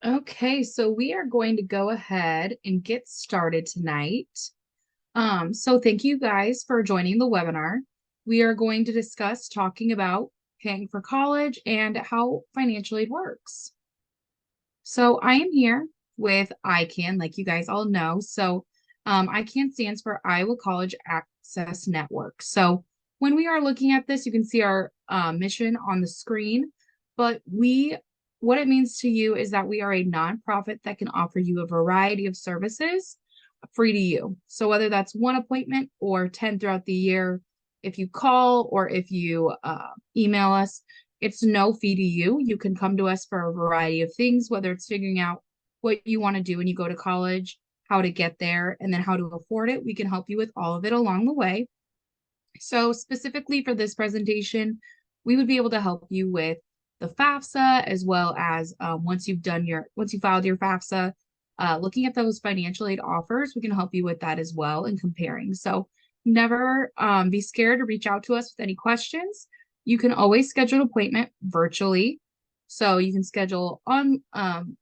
Okay, so we are going to go ahead and get started tonight. So thank you guys for joining the webinar. We are going to discuss talking about paying for college and how financial aid works. So I am here with ICANN, like you guys all know. So ICANN stands for Iowa College Access Network. So when we are looking at this, you can see our mission on the screen, but what it means to you is that we are a nonprofit that can offer you a variety of services free to you. So whether that's one appointment or 10 throughout the year, if you call or if you email us, it's no fee to you. You can come to us for a variety of things, whether it's figuring out what you want to do when you go to college, how to get there, and then how to afford it. We can help you with all of it along the way. So specifically for this presentation, we would be able to help you with the FAFSA as well as once you filed your FAFSA, looking at those financial aid offers, we can help you with that as well and comparing. So never be scared to reach out to us with any questions. You can always schedule an appointment virtually. So you can schedule an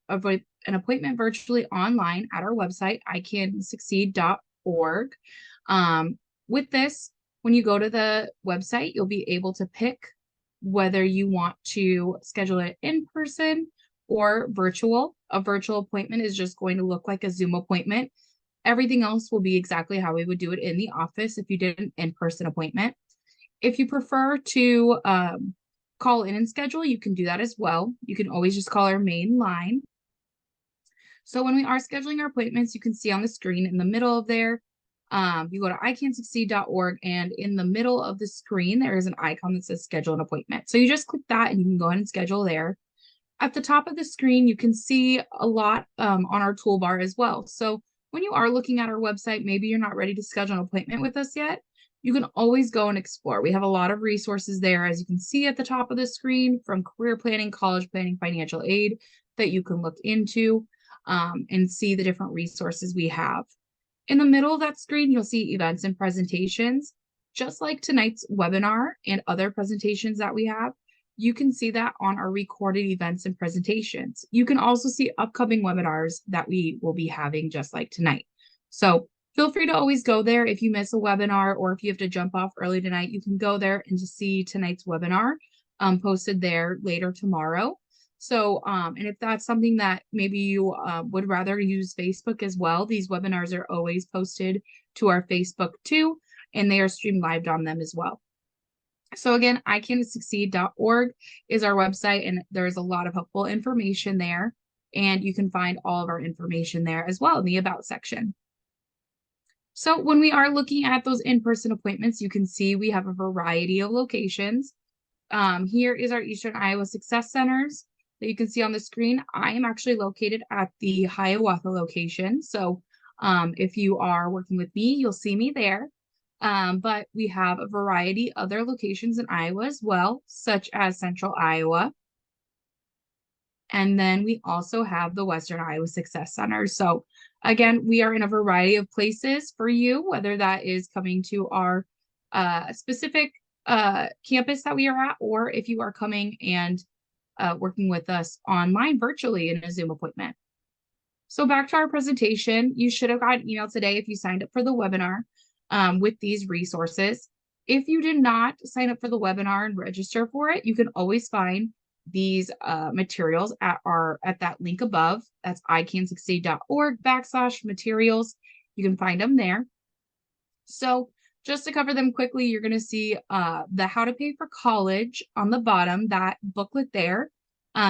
appointment virtually online at our website, icansucceed.org. With this, when you go to the website, you'll be able to pick whether you want to schedule it in person or virtual. A virtual appointment is just going to look like a Zoom appointment. Everything else will be exactly how we would do it in the office if you did an in-person appointment. If you prefer to call in and schedule, you can do that as well. You can always just call our main line. So when we are scheduling our appointments, you can see on the screen in the middle of there, you go to icansucceed.org, and in the middle of the screen, there is an icon that says schedule an appointment. So you just click that and you can go ahead and schedule there. At the top of the screen, you can see a lot on our toolbar as well. So when you are looking at our website, maybe you're not ready to schedule an appointment with us yet, you can always go and explore. We have a lot of resources there, as you can see at the top of the screen, from career planning, college planning, financial aid, that you can look into and see the different resources we have. In the middle of that screen, you'll see events and presentations. Just like tonight's webinar and other presentations that we have, you can see that on our recorded events and presentations. You can also see upcoming webinars that we will be having just like tonight. So feel free to always go there. If you miss a webinar or if you have to jump off early tonight, you can go there and just see tonight's webinar posted there later tomorrow. So, and if that's something that maybe you would rather use Facebook as well, these webinars are always posted to our Facebook too, and they are streamed live on them as well. So again, icansucceed.org is our website, and there's a lot of helpful information there, and you can find all of our information there as well in the About section. So when we are looking at those in-person appointments, you can see we have a variety of locations. Here is our Eastern Iowa Success Centers that you can see on the screen. I am actually located at the Hiawatha location. So if you are working with me, you'll see me there. But we have a variety of other locations in Iowa as well, such as Central Iowa. And then we also have the Western Iowa Success Center. So again, we are in a variety of places for you, whether that is coming to our specific campus that we are at, or if you are coming and working with us online virtually in a Zoom appointment. So back to our presentation, you should have got an email today if you signed up for the webinar with these resources. If you did not sign up for the webinar and register for it, you can always find these materials at that link above. That's icansucceed.org/materials. You can find them there. So just to cover them quickly, you're going to see the How to Pay for College on the bottom, that booklet there.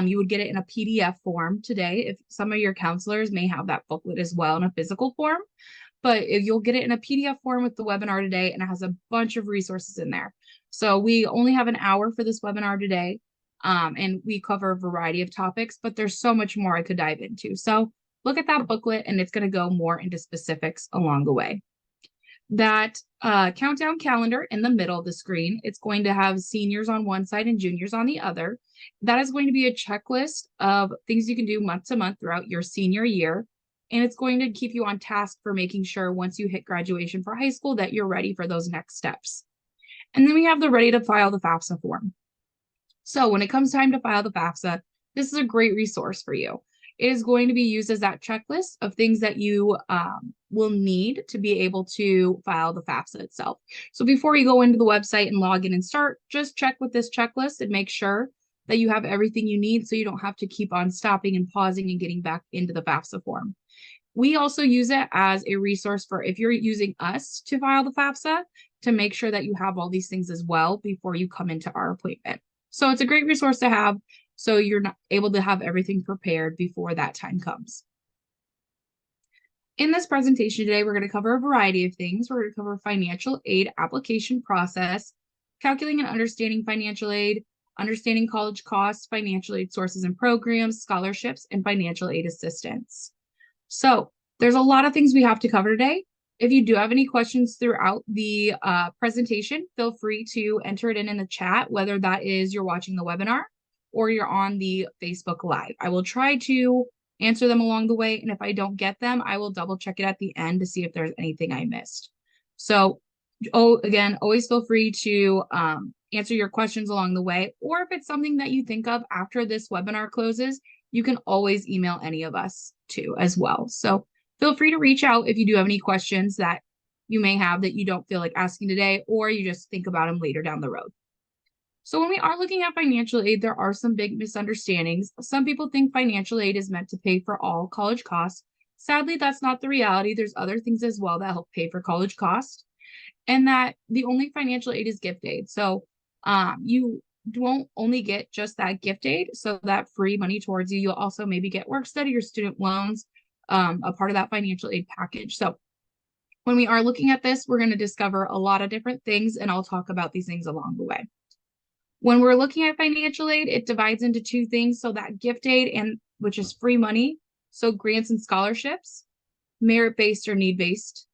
You would get it in a PDF form today. If some of your counselors may have that booklet as well in a physical form, but if you'll get it in a PDF form with the webinar today, and it has a bunch of resources in there. So we only have an hour for this webinar today, and we cover a variety of topics, but there's so much more I could dive into. So look at that booklet, and it's going to go more into specifics along the way. That countdown calendar in the middle of the screen, it's going to have seniors on one side and juniors on the other. That is going to be a checklist of things you can do month to month throughout your senior year. And it's going to keep you on task for making sure once you hit graduation for high school that you're ready for those next steps. And then we have the ready to file the FAFSA form. So when it comes time to file the FAFSA, this is a great resource for you. it is going to be used as that checklist of things that you will need to be able to file the FAFSA itself. So before you go into the website and log in and start, just check with this checklist and make sure that you have everything you need so you don't have to keep on stopping and pausing and getting back into the FAFSA form. We also use it as a resource for if you're using us to file the FAFSA, to make sure that you have all these things as well before you come into our appointment. So it's a great resource to have so you're not able to have everything prepared before that time comes. In this presentation today, we're going to cover a variety of things. We're going to cover financial aid application process, calculating and understanding financial aid, understanding college costs, financial aid sources and programs, scholarships, and financial aid assistance. So there's a lot of things we have to cover today. If you do have any questions throughout the presentation, feel free to enter it in the chat, whether that is you're watching the webinar or you're on the Facebook Live. I will try to answer them along the way, and if I don't get them, I will double check it at the end to see if there's anything I missed. So, again, always feel free to answer your questions along the way, or if it's something that you think of after this webinar closes, you can always email any of us too as well. So feel free to reach out if you do have any questions that you may have that you don't feel like asking today, or you just think about them later down the road. So when we are looking at financial aid, there are some big misunderstandings. Some people think financial aid is meant to pay for all college costs. Sadly, that's not the reality. There's other things as well that help pay for college costs, and that the only financial aid is gift aid. So you won't only get just that gift aid, so that free money towards you. You'll also maybe get work study or student loans, a part of that financial aid package. So when we are looking at this, we're going to discover a lot of different things, and I'll talk about these things along the way. When we're looking at financial aid, it divides into two things. So that gift aid, and which is free money, so grants and scholarships, merit-based or need-based,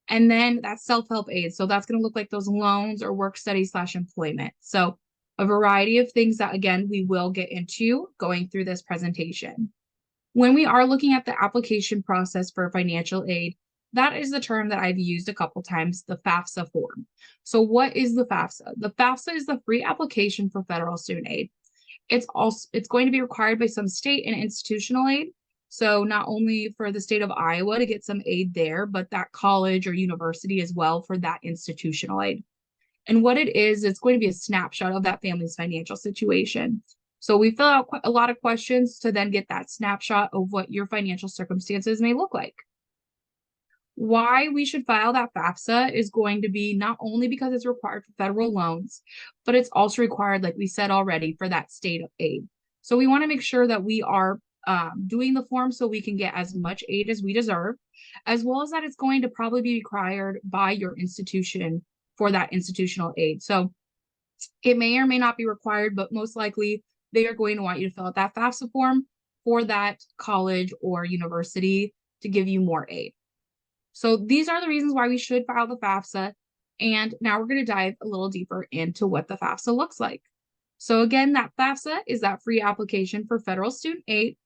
and then that's self-help aid. So that's going to look like those loans or work study / employment. So a variety of things that, again, we will get into going through this presentation. When we are looking at the application process for financial aid, that is the term that I've used a couple times, the FAFSA form. So what is the FAFSA? The FAFSA is the free application for federal student aid. It's going to be required by some state and institutional aid. So not only for the state of Iowa to get some aid there, but that college or university as well for that institutional aid. And what it is, it's going to be a snapshot of that family's financial situation. So we fill out a lot of questions to then get that snapshot of what your financial circumstances may look like. Why we should file that FAFSA is going to be not only because it's required for federal loans, but it's also required, like we said already, for that state of aid. So we want to make sure that we are doing the form so we can get as much aid as we deserve, as well as that it's going to probably be required by your institution for that institutional aid. So it may or may not be required, but most likely they are going to want you to fill out that FAFSA form for that college or university to give you more aid. So these are the reasons why we should file the FAFSA. And now we're going to dive a little deeper into what the FAFSA looks like. So again, that FAFSA is that free application for federal student aid.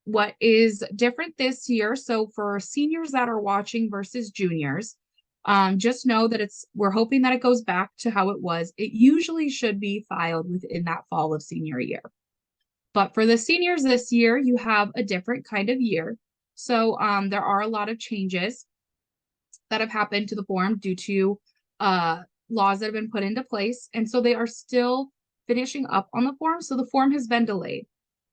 What is different this year, so for seniors that are watching versus juniors, just know that we're hoping that it goes back to how it was. It usually should be filed within that fall of senior year. But for the seniors this year, you have a different kind of year. So there are a lot of changes that have happened to the form due to laws that have been put into place. And so they are still finishing up on the form. So the form has been delayed.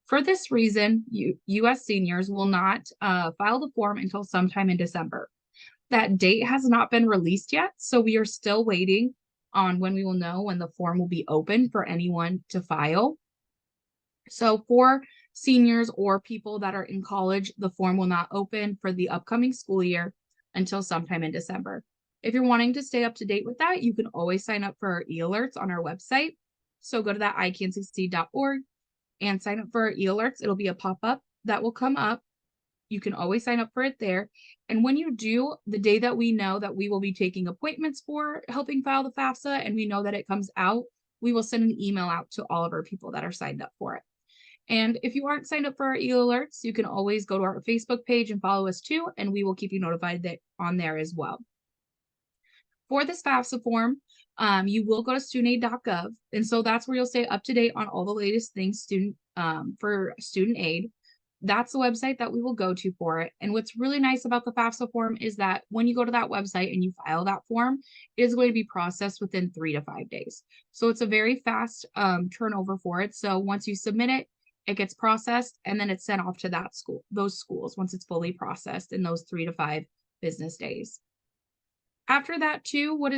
For this reason, U.S. seniors will not file the form until sometime in December. That date has not been released yet, so we are still waiting on when we will know when the form will be open for anyone to file. So for seniors or people that are in college, the form will not open for the upcoming school year until sometime in December. If you're wanting to stay up to date with that, you can always sign up for our e-alerts on our website. So go to that icansucceed.org and sign up for our e-alerts. It'll be a pop-up that will come up. You can always sign up for it there. And when you do, the day that we know that we will be taking appointments for helping file the FAFSA and we know that it comes out, we will send an email out to all of our people that are signed up for it. And if you aren't signed up for our e-alerts, you can always go to our Facebook page and follow us too, and we will keep you notified on there as well. For this FAFSA form, you will go to studentaid.gov, and so that's where you'll stay up to date on all the latest things for student aid. that's the website that we will go to for it. And what's really nice about the FAFSA form is that when you go to that website and you file that form, it is going to be processed within 3 to 5 days. So it's a very fast turnover for it. So once you submit it, it gets processed and then it's sent off to that school, those schools, once it's fully processed in those 3 to 5 business days. After that too, what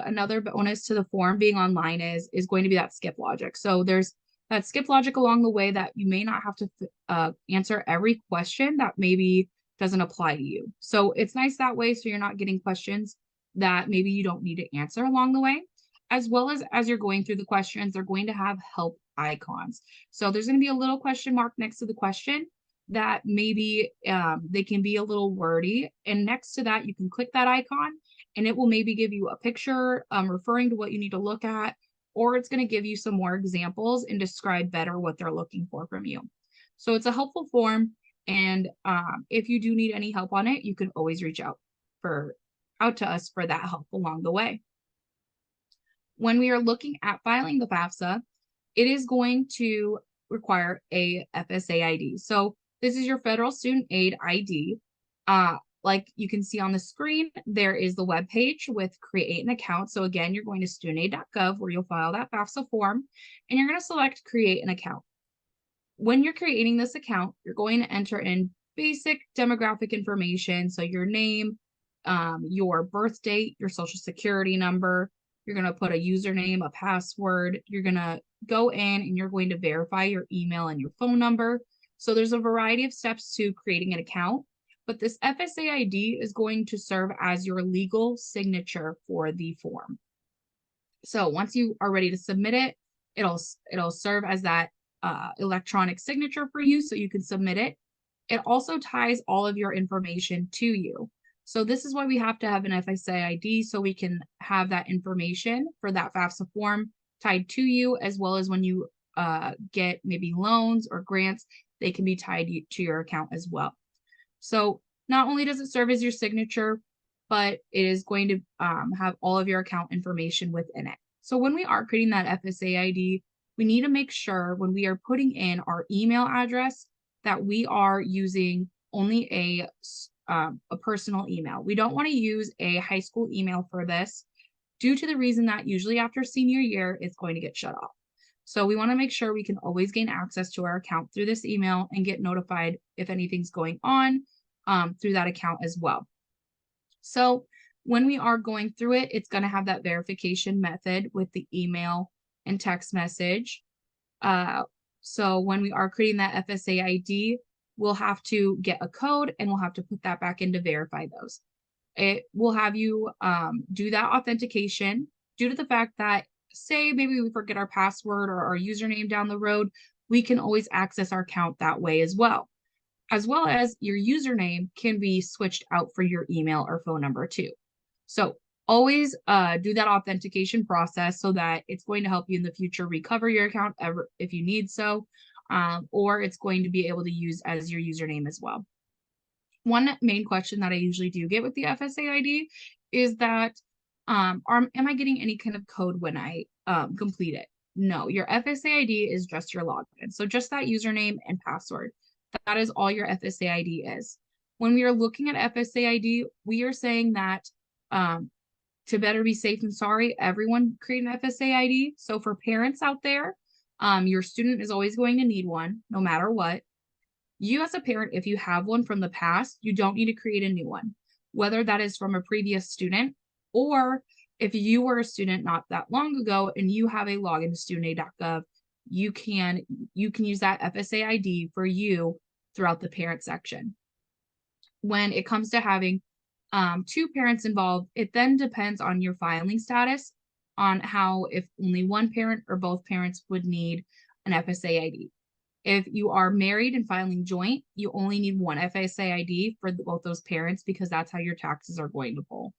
another bonus to the form being online is going to be that skip logic. So there's that skip logic along the way that you may not have to answer every question that maybe doesn't apply to you. So it's nice that way, so you're not getting questions that maybe you don't need to answer along the way. As well as you're going through the questions, they're going to have help icons. So there's going to be a little question mark next to the question that maybe they can be a little wordy. And next to that, you can click that icon and it will maybe give you a picture referring to what you need to look at, or it's going to give you some more examples and describe better what they're looking for from you. So it's a helpful form. And if you do need any help on it, you can always reach out to us for that help along the way. When we are looking at filing the FAFSA, it is going to require a FSA ID. So this is your federal student aid ID. Like you can see on the screen, there is the web page with create an account. So again, you're going to studentaid.gov where you'll file that FAFSA form and you're going to select create an account. When you're creating this account, you're going to enter in basic demographic information. So your name, your birth date, your social security number. You're going to put a username, a password. You're going to go in and you're going to verify your email and your phone number. So there's a variety of steps to creating an account, but this FSA ID is going to serve as your legal signature for the form. So once you are ready to submit it, it'll serve as that electronic signature for you so you can submit it. It also ties all of your information to you. So this is why we have to have an FSA ID so we can have that information for that FAFSA form tied to you, as well as when you get maybe loans or grants, they can be tied to your account as well. So not only does it serve as your signature, but it is going to have all of your account information within it. So when we are creating that FSA ID, we need to make sure when we are putting in our email address that we are using only a personal email. We don't want to use a high school email for this due to the reason that usually after senior year, it's going to get shut off. So we want to make sure we can always gain access to our account through this email and get notified if anything's going on through that account as well. So when we are going through it, it's going to have that verification method with the email and text message. So when we are creating that FSA ID, we'll have to get a code and we'll have to put that back in to verify those. It will have you do that authentication due to the fact that, say, maybe we forget our password or our username down the road, we can always access our account that way as well as your username can be switched out for your email or phone number too. So always do that authentication process so that it's going to help you in the future recover your account ever if you need so, or it's going to be able to use as your username as well. One main question that I usually do get with the FSA ID is that, am I getting any kind of code when I complete it? No, your FSA ID is just your login. So just that username and password. That is all your FSA ID is. When we are looking at FSA ID, we are saying that to better be safe than sorry, everyone create an FSA ID. So for parents out there, your student is always going to need one, no matter what. You as a parent, if you have one from the past, you don't need to create a new one, whether that is from a previous student or if you were a student not that long ago and you have a login to studentaid.gov, you can use that FSA ID for you throughout the parent section. When it comes to having two parents involved, it then depends on your filing status on how if only one parent or both parents would need an FSA ID. If you are married and filing joint, you only need one FSA ID for both those parents because that's how your taxes are going to pull.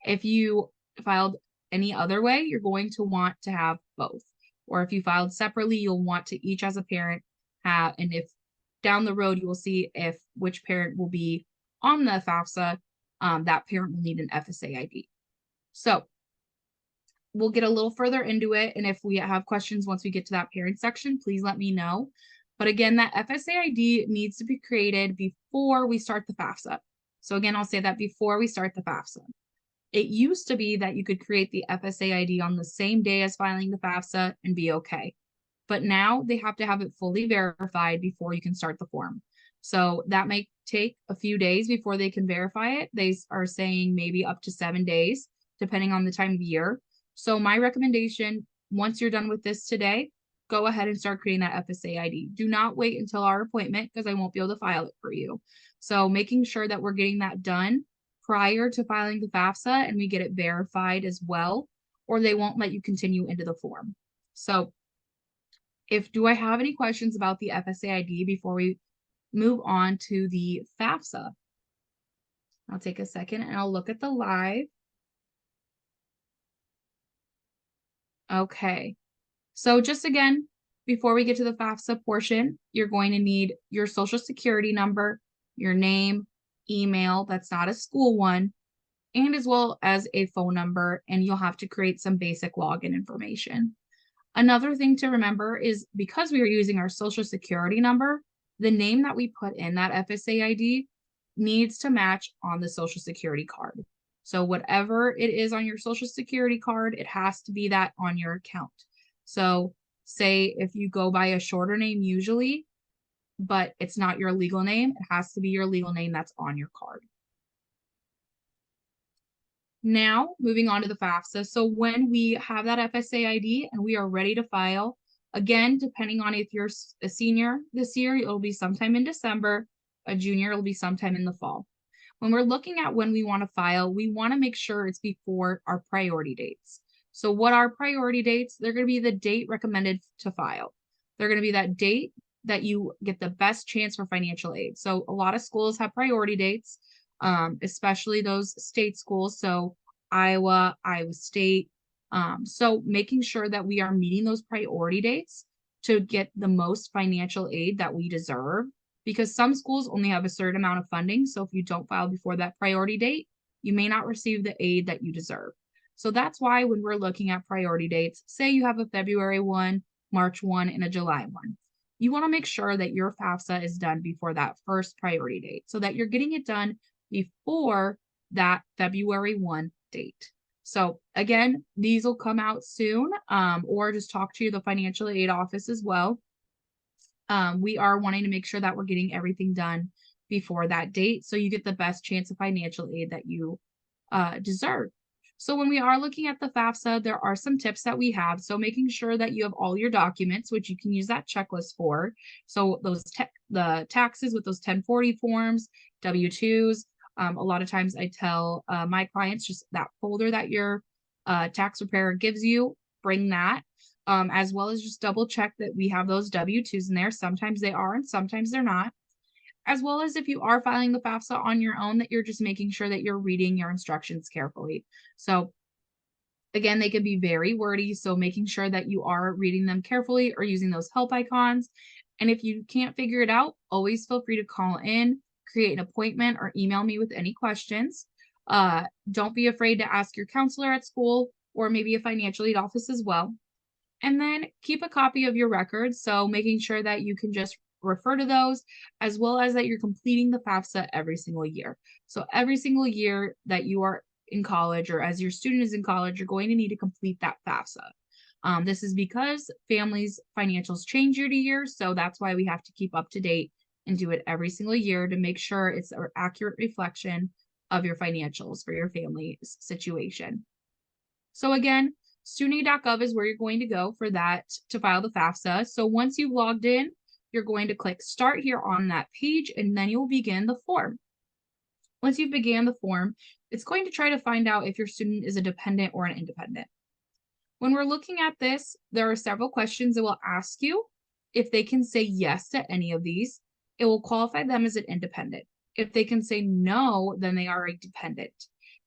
If you filed any other way, you're going to want to have both. Or if you filed separately, you'll want to each as a parent have, and if down the road, you will see if which parent will be on the FAFSA, that parent will need an FSA ID. So we'll get a little further into it. And if we have questions once we get to that parent section, please let me know. But again, that FSA ID needs to be created before we start the FAFSA. So again, I'll say that before we start the FAFSA. It used to be that you could create the FSA ID on the same day as filing the FAFSA and be okay. But now they have to have it fully verified before you can start the form. So that may take a few days before they can verify it. They are saying maybe up to 7 days, depending on the time of year. So my recommendation, once you're done with this today, go ahead and start creating that FSA ID. Do not wait until our appointment because I won't be able to file it for you. So making sure that we're getting that done prior to filing the FAFSA and we get it verified as well, or they won't let you continue into the form. So do I have any questions about the FSA ID before we move on to the FAFSA? I'll take a second and I'll look at the live. Okay. So just again, before we get to the FAFSA portion, you're going to need your social security number, your name, email, that's not a school one, and as well as a phone number, and you'll have to create some basic login information. Another thing to remember is because we are using our social security number, the name that we put in that FSA ID needs to match on the social security card. So whatever it is on your social security card, it has to be that on your account. So say if you go by a shorter name usually, but it's not your legal name, it has to be your legal name that's on your card. Now, moving on to the FAFSA. So when we have that FSA ID and we are ready to file, again, depending on if you're a senior this year, it'll be sometime in December, a junior, it'll be sometime in the fall. When we're looking at when we want to file, we want to make sure it's before our priority dates. So what are priority dates? They're going to be the date recommended to file. They're going to be that date that you get the best chance for financial aid. So a lot of schools have priority dates, especially those state schools. So Iowa, Iowa State. So making sure that we are meeting those priority dates to get the most financial aid that we deserve, because some schools only have a certain amount of funding. So if you don't file before that priority date, you may not receive the aid that you deserve. So that's why when we're looking at priority dates, say you have a February 1, March 1, and a July 1. You want to make sure that your FAFSA is done before that first priority date so that you're getting it done before that February 1 date. So again, these will come out soon, or just talk to the financial aid office as well. We are wanting to make sure that we're getting everything done before that date so you get the best chance of financial aid that you deserve. So when we are looking at the FAFSA, there are some tips that we have. So making sure that you have all your documents, which you can use that checklist for. So those the taxes with those 1040 forms, W-2s. A lot of times I tell my clients just that folder that your tax preparer gives you, bring that, as well as just double check that we have those W-2s in there. Sometimes they are and sometimes they're not. As well as if you are filing the FAFSA on your own, that you're just making sure that you're reading your instructions carefully. So again, they can be very wordy, so making sure that you are reading them carefully or using those help icons. And if you can't figure it out, always feel free to call in, create an appointment, or email me with any questions. Don't be afraid to ask your counselor at school or maybe a financial aid office as well. And then keep a copy of your records, so making sure that you can just refer to those, as well as that you're completing the FAFSA every single year. So every single year that you are in college or as your student is in college, you're going to need to complete that FAFSA. This is because families' financials change year to year, so that's why we have to keep up to date and do it every single year to make sure it's an accurate reflection of your financials for your family's situation. So again, studentaid.gov is where you're going to go for that to file the FAFSA. So once you've logged in, you're going to click start here on that page, and then you'll begin the form. Once you've began the form, it's going to try to find out if your student is a dependent or an independent. When we're looking at this, there are several questions it will ask you. If they can say yes to any of these, it will qualify them as an independent. If they can say no, then they are a dependent.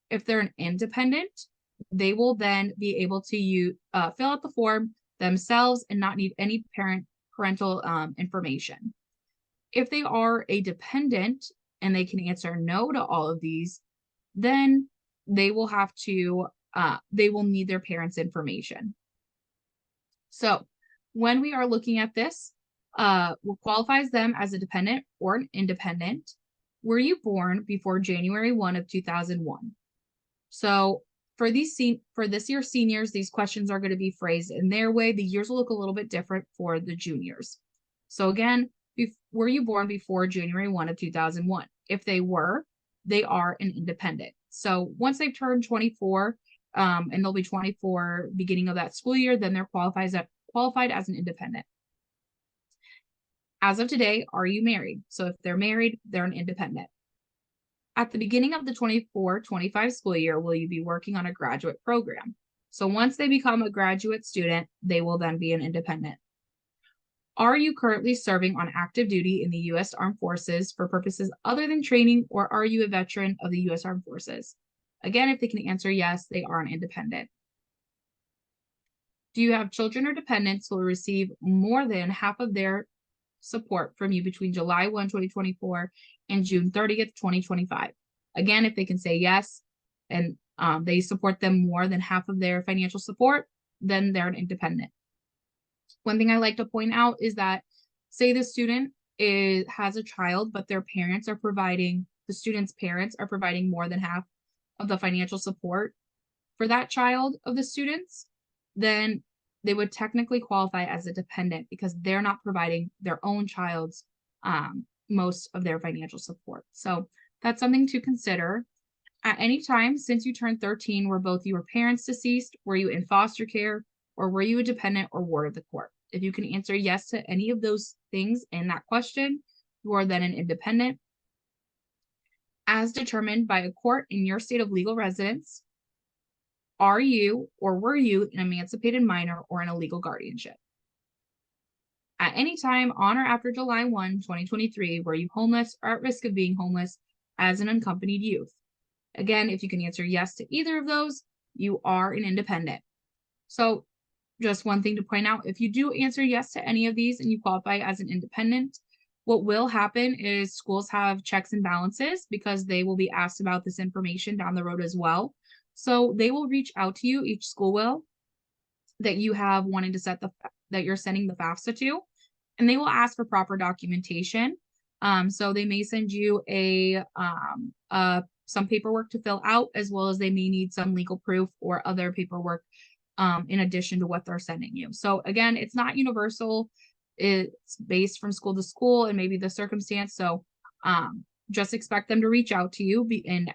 If they're an independent, they will then be able to fill out the form themselves and not need any parental information. If they are a dependent and they can answer no to all of these, then they will have to, they will need their parents' information. So when we are looking at this, qualifies them as a dependent or an independent. Were you born before January 1 of 2001? So for this year's seniors, these questions are going to be phrased in their way. The years will look a little bit different for the juniors. So again, were you born before January 1 of 2001? If they were, they are an independent. So once they've turned 24, and they'll be 24 beginning of that school year, then they're qualified as an independent. As of today, are you married? So if they're married, they're an independent. At the beginning of the 24-25 school year, will you be working on a graduate program? So once they become a graduate student, they will then be an independent. Are you currently serving on active duty in the U.S. Armed Forces for purposes other than training, or are you a veteran of the U.S. Armed Forces? Again, if they can answer yes, they are an independent. Do you have children or dependents who will receive more than half of their support from you between July 1, 2024 and June 30th, 2025? Again, if they can say yes, and they support them more than half of their financial support, then they're an independent. One thing I like to point out is that, say the student has a child, but their parents are providing, the student's parents are providing more than half of the financial support for that child of the students, then they would technically qualify as a dependent because they're not providing their own child's most of their financial support. So that's something to consider. At any time since you turned 13, were both your parents deceased, were you in foster care, or were you a dependent or ward of the court? If you can answer yes to any of those things in that question, you are then an independent. As determined by a court in your state of legal residence, are you or were you an emancipated minor or in a legal guardianship? At any time on or after July 1, 2023, were you homeless or at risk of being homeless as an unaccompanied youth? Again, if you can answer yes to either of those, you are an independent. So just one thing to point out, if you do answer yes to any of these and you qualify as an independent, what will happen is schools have checks and balances because they will be asked about this information down the road as well. So they will reach out to you, each school will, that you have wanting to that you're sending the FAFSA to, and they will ask for proper documentation. So they may send you some paperwork to fill out, as well as they may need some legal proof or other paperwork in addition to what they're sending you. So again, it's not universal. It's based from school to school and maybe the circumstance. So just expect them to reach out to you and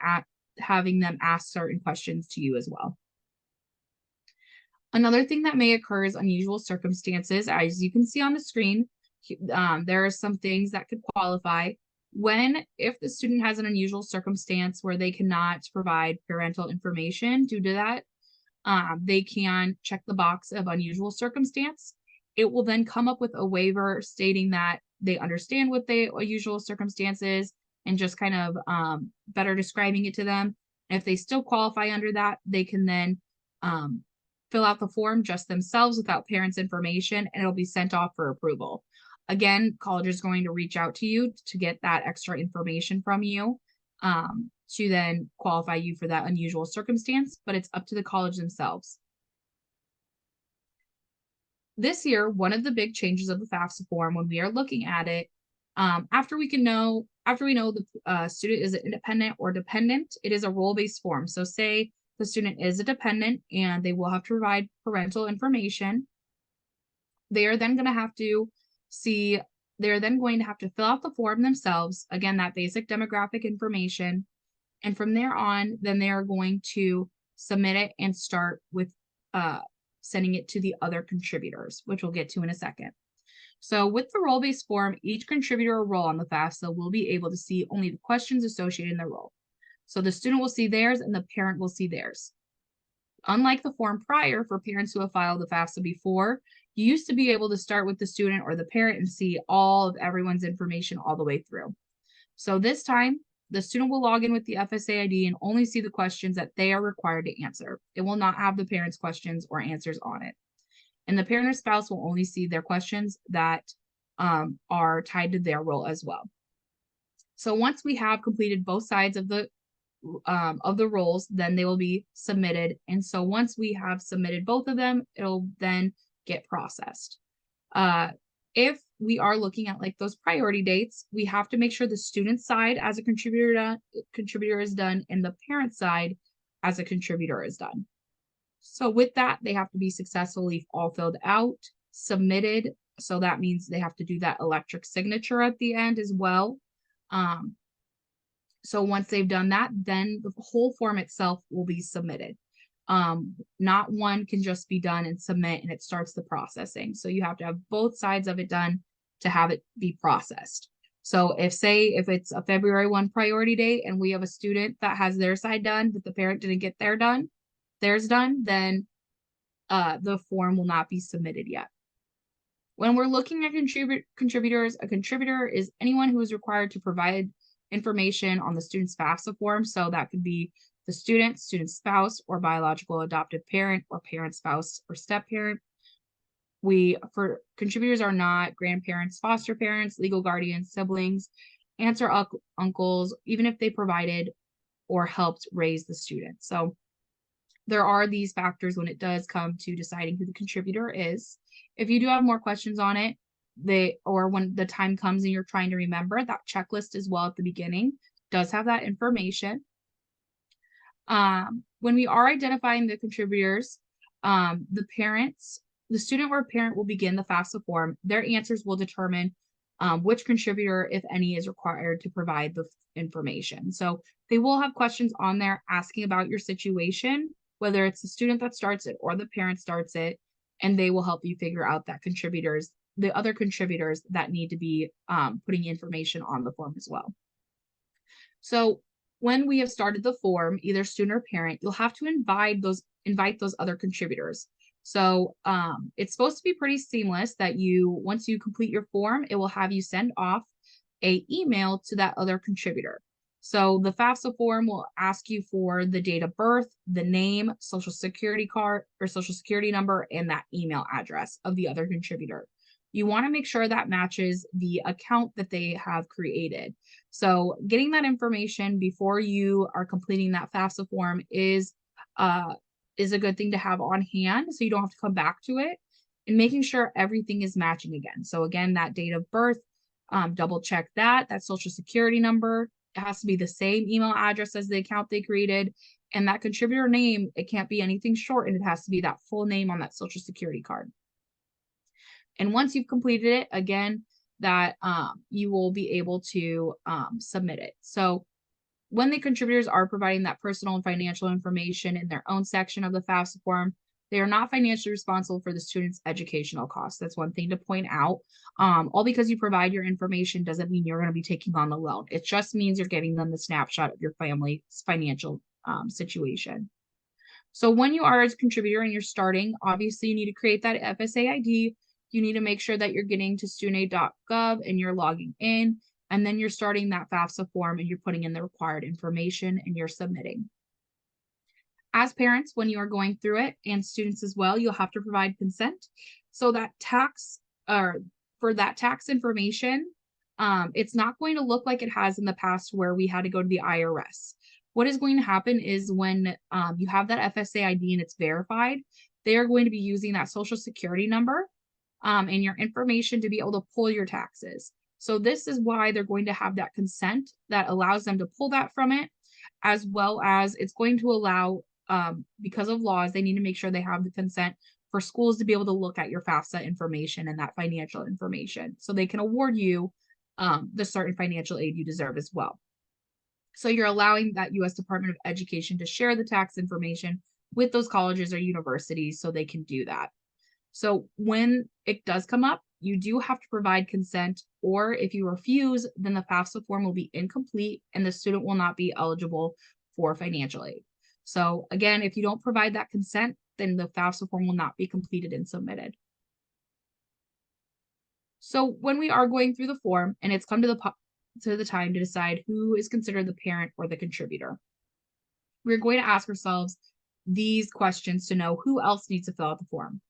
having them ask certain questions to you as well. Another thing that may occur is unusual circumstances. As you can see on the screen, there are some things that could qualify. If the student has an unusual circumstance where they cannot provide parental information due to that, they can check the box of unusual circumstance. It will then come up with a waiver stating that they understand what the unusual circumstance is and just kind of better describing it to them. And if they still qualify under that, they can then fill out the form just themselves without parents' information, and it'll be sent off for approval. Again, college is going to reach out to you to get that extra information from you to then qualify you for that unusual circumstance, but it's up to the college themselves. This year, one of the big changes of the FAFSA form when we are looking at it, after we know the student is an independent or dependent, it is a role-based form. So say the student is a dependent and they will have to provide parental information. They are then going to have to fill out the form themselves. Again, that basic demographic information. And from there on, then they are going to submit it and start with sending it to the other contributors, which we'll get to in a second. So with the role-based form, each contributor or role on the FAFSA will be able to see only the questions associated in their role. So the student will see theirs and the parent will see theirs. Unlike the form prior for parents who have filed the FAFSA before, you used to be able to start with the student or the parent and see all of everyone's information all the way through. So this time, the student will log in with the FSA ID and only see the questions that they are required to answer. It will not have the parent's questions or answers on it. And the parent or spouse will only see their questions that are tied to their role as well. So once we have completed both sides of the roles, then they will be submitted. And so once we have submitted both of them, it'll then get processed. if we are looking at like those priority dates, we have to make sure the student side as a contributor is done and the parent side as a contributor is done. So with that, they have to be successfully all filled out, submitted. So that means they have to do that electric signature at the end as well. So once they've done that, then the whole form itself will be submitted. Not one can just be done and submit and it starts the processing. So you have to have both sides of it done to have it be processed. So if it's a February 1 priority date and we have a student that has their side done, but the parent didn't get theirs done, then the form will not be submitted yet. When we're looking at contributors, a contributor is anyone who is required to provide information on the student's FAFSA form. So that could be the student, student spouse, or biological adoptive parent, or parent spouse, or step parent. For contributors are not grandparents, foster parents, legal guardians, siblings, aunts or uncles, even if they provided or helped raise the student. So there are these factors when it does come to deciding who the contributor is. If you do have more questions on it, or when the time comes and you're trying to remember, that checklist as well at the beginning does have that information. When we are identifying the contributors, the student or parent will begin the FAFSA form. Their answers will determine which contributor, if any, is required to provide the information. So they will have questions on there asking about your situation, whether it's the student that starts it or the parent starts it, and they will help you figure out the other contributors that need to be putting information on the form as well. So when we have started the form, either student or parent, you'll have to invite those other contributors. So it's supposed to be pretty seamless that once you complete your form, it will have you send off an email to that other contributor. So the FAFSA form will ask you for the date of birth, the name, social security card or social security number, and that email address of the other contributor. You want to make sure that matches the account that they have created. So getting that information before you are completing that FAFSA form is a good thing to have on hand so you don't have to come back to it, and making sure everything is matching again. So again, that date of birth, double check that social security number. It has to be the same email address as the account they created, and that contributor name, it can't be anything short, and it has to be that full name on that social security card. And once you've completed it, again, that you will be able to submit it. So when the contributors are providing that personal and financial information in their own section of the FAFSA form, they are not financially responsible for the student's educational costs. That's one thing to point out. All because you provide your information doesn't mean you're going to be taking on the loan. It just means you're giving them the snapshot of your family's financial situation. So when you are as a contributor and you're starting, obviously you need to create that FSA ID. You need to make sure that you're getting to studentaid.gov and you're logging in, and then you're starting that FAFSA form and you're putting in the required information and you're submitting. As parents, when you are going through it, and students as well, you'll have to provide consent. So that for that tax information, it's not going to look like it has in the past where we had to go to the IRS. What is going to happen is when you have that FSA ID and it's verified, they are going to be using that social security number and your information to be able to pull your taxes. So this is why they're going to have that consent that allows them to pull that from it, as well as it's going to allow, because of laws, they need to make sure they have the consent for schools to be able to look at your FAFSA information and that financial information so they can award you the certain financial aid you deserve as well. So you're allowing that U.S. Department of Education to share the tax information with those colleges or universities so they can do that. So when it does come up, you do have to provide consent, or if you refuse, then the FAFSA form will be incomplete and the student will not be eligible for financial aid. So again, if you don't provide that consent, then the FAFSA form will not be completed and submitted. So when we are going through the form and it's come to the time to decide who is considered the parent or the contributor, we're going to ask ourselves these questions to know who else needs to fill out the form.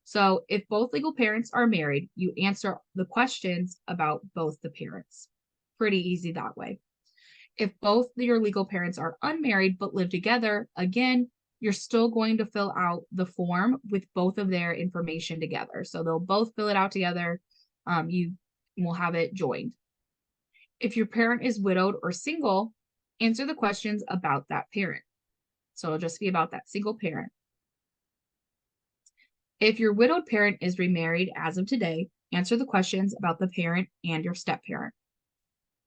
So if both legal parents are married, you answer the questions about both the parents. Pretty easy that way. If both your legal parents are unmarried but live together, again, you're still going to fill out the form with both of their information together. So they'll both fill it out together. you will have it joined. If your parent is widowed or single, answer the questions about that parent. So it'll just be about that single parent. If your widowed parent is remarried as of today, answer the questions about the parent and your step parent.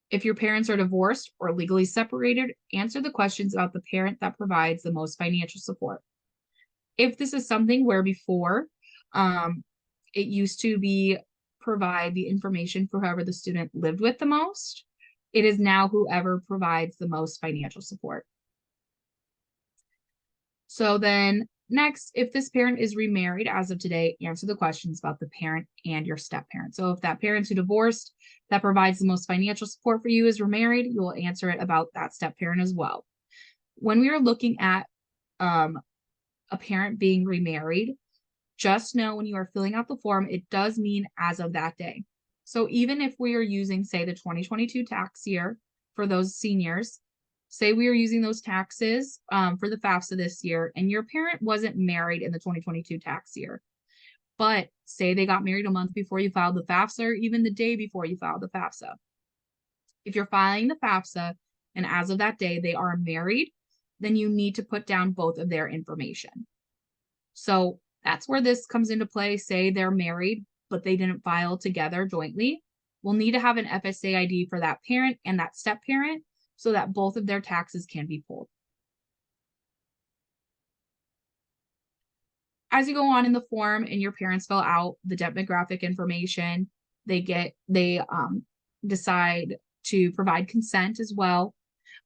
If your parents are divorced or legally separated, answer the questions about the parent that provides the most financial support. If this is something where before it used to be provide the information for whoever the student lived with the most, it is now whoever provides the most financial support. So then next, if this parent is remarried as of today, answer the questions about the parent and your step parent. So if that parent who divorced that provides the most financial support for you is remarried, you will answer it about that step parent as well. When we are looking at a parent being remarried, just know when you are filling out the form, it does mean as of that day. So even if we are using, say, the 2022 tax year for those seniors, say we are using those taxes for the FAFSA this year, and your parent wasn't married in the 2022 tax year, but say they got married a month before you filed the FAFSA, or even the day before you filed the FAFSA. If you're filing the FAFSA and as of that day they are married, then you need to put down both of their information. So that's where this comes into play. Say they're married, but they didn't file together jointly. We'll need to have an FSA ID for that parent and that step parent so that both of their taxes can be pulled. As you go on in the form and your parents fill out the demographic information, they decide to provide consent as well.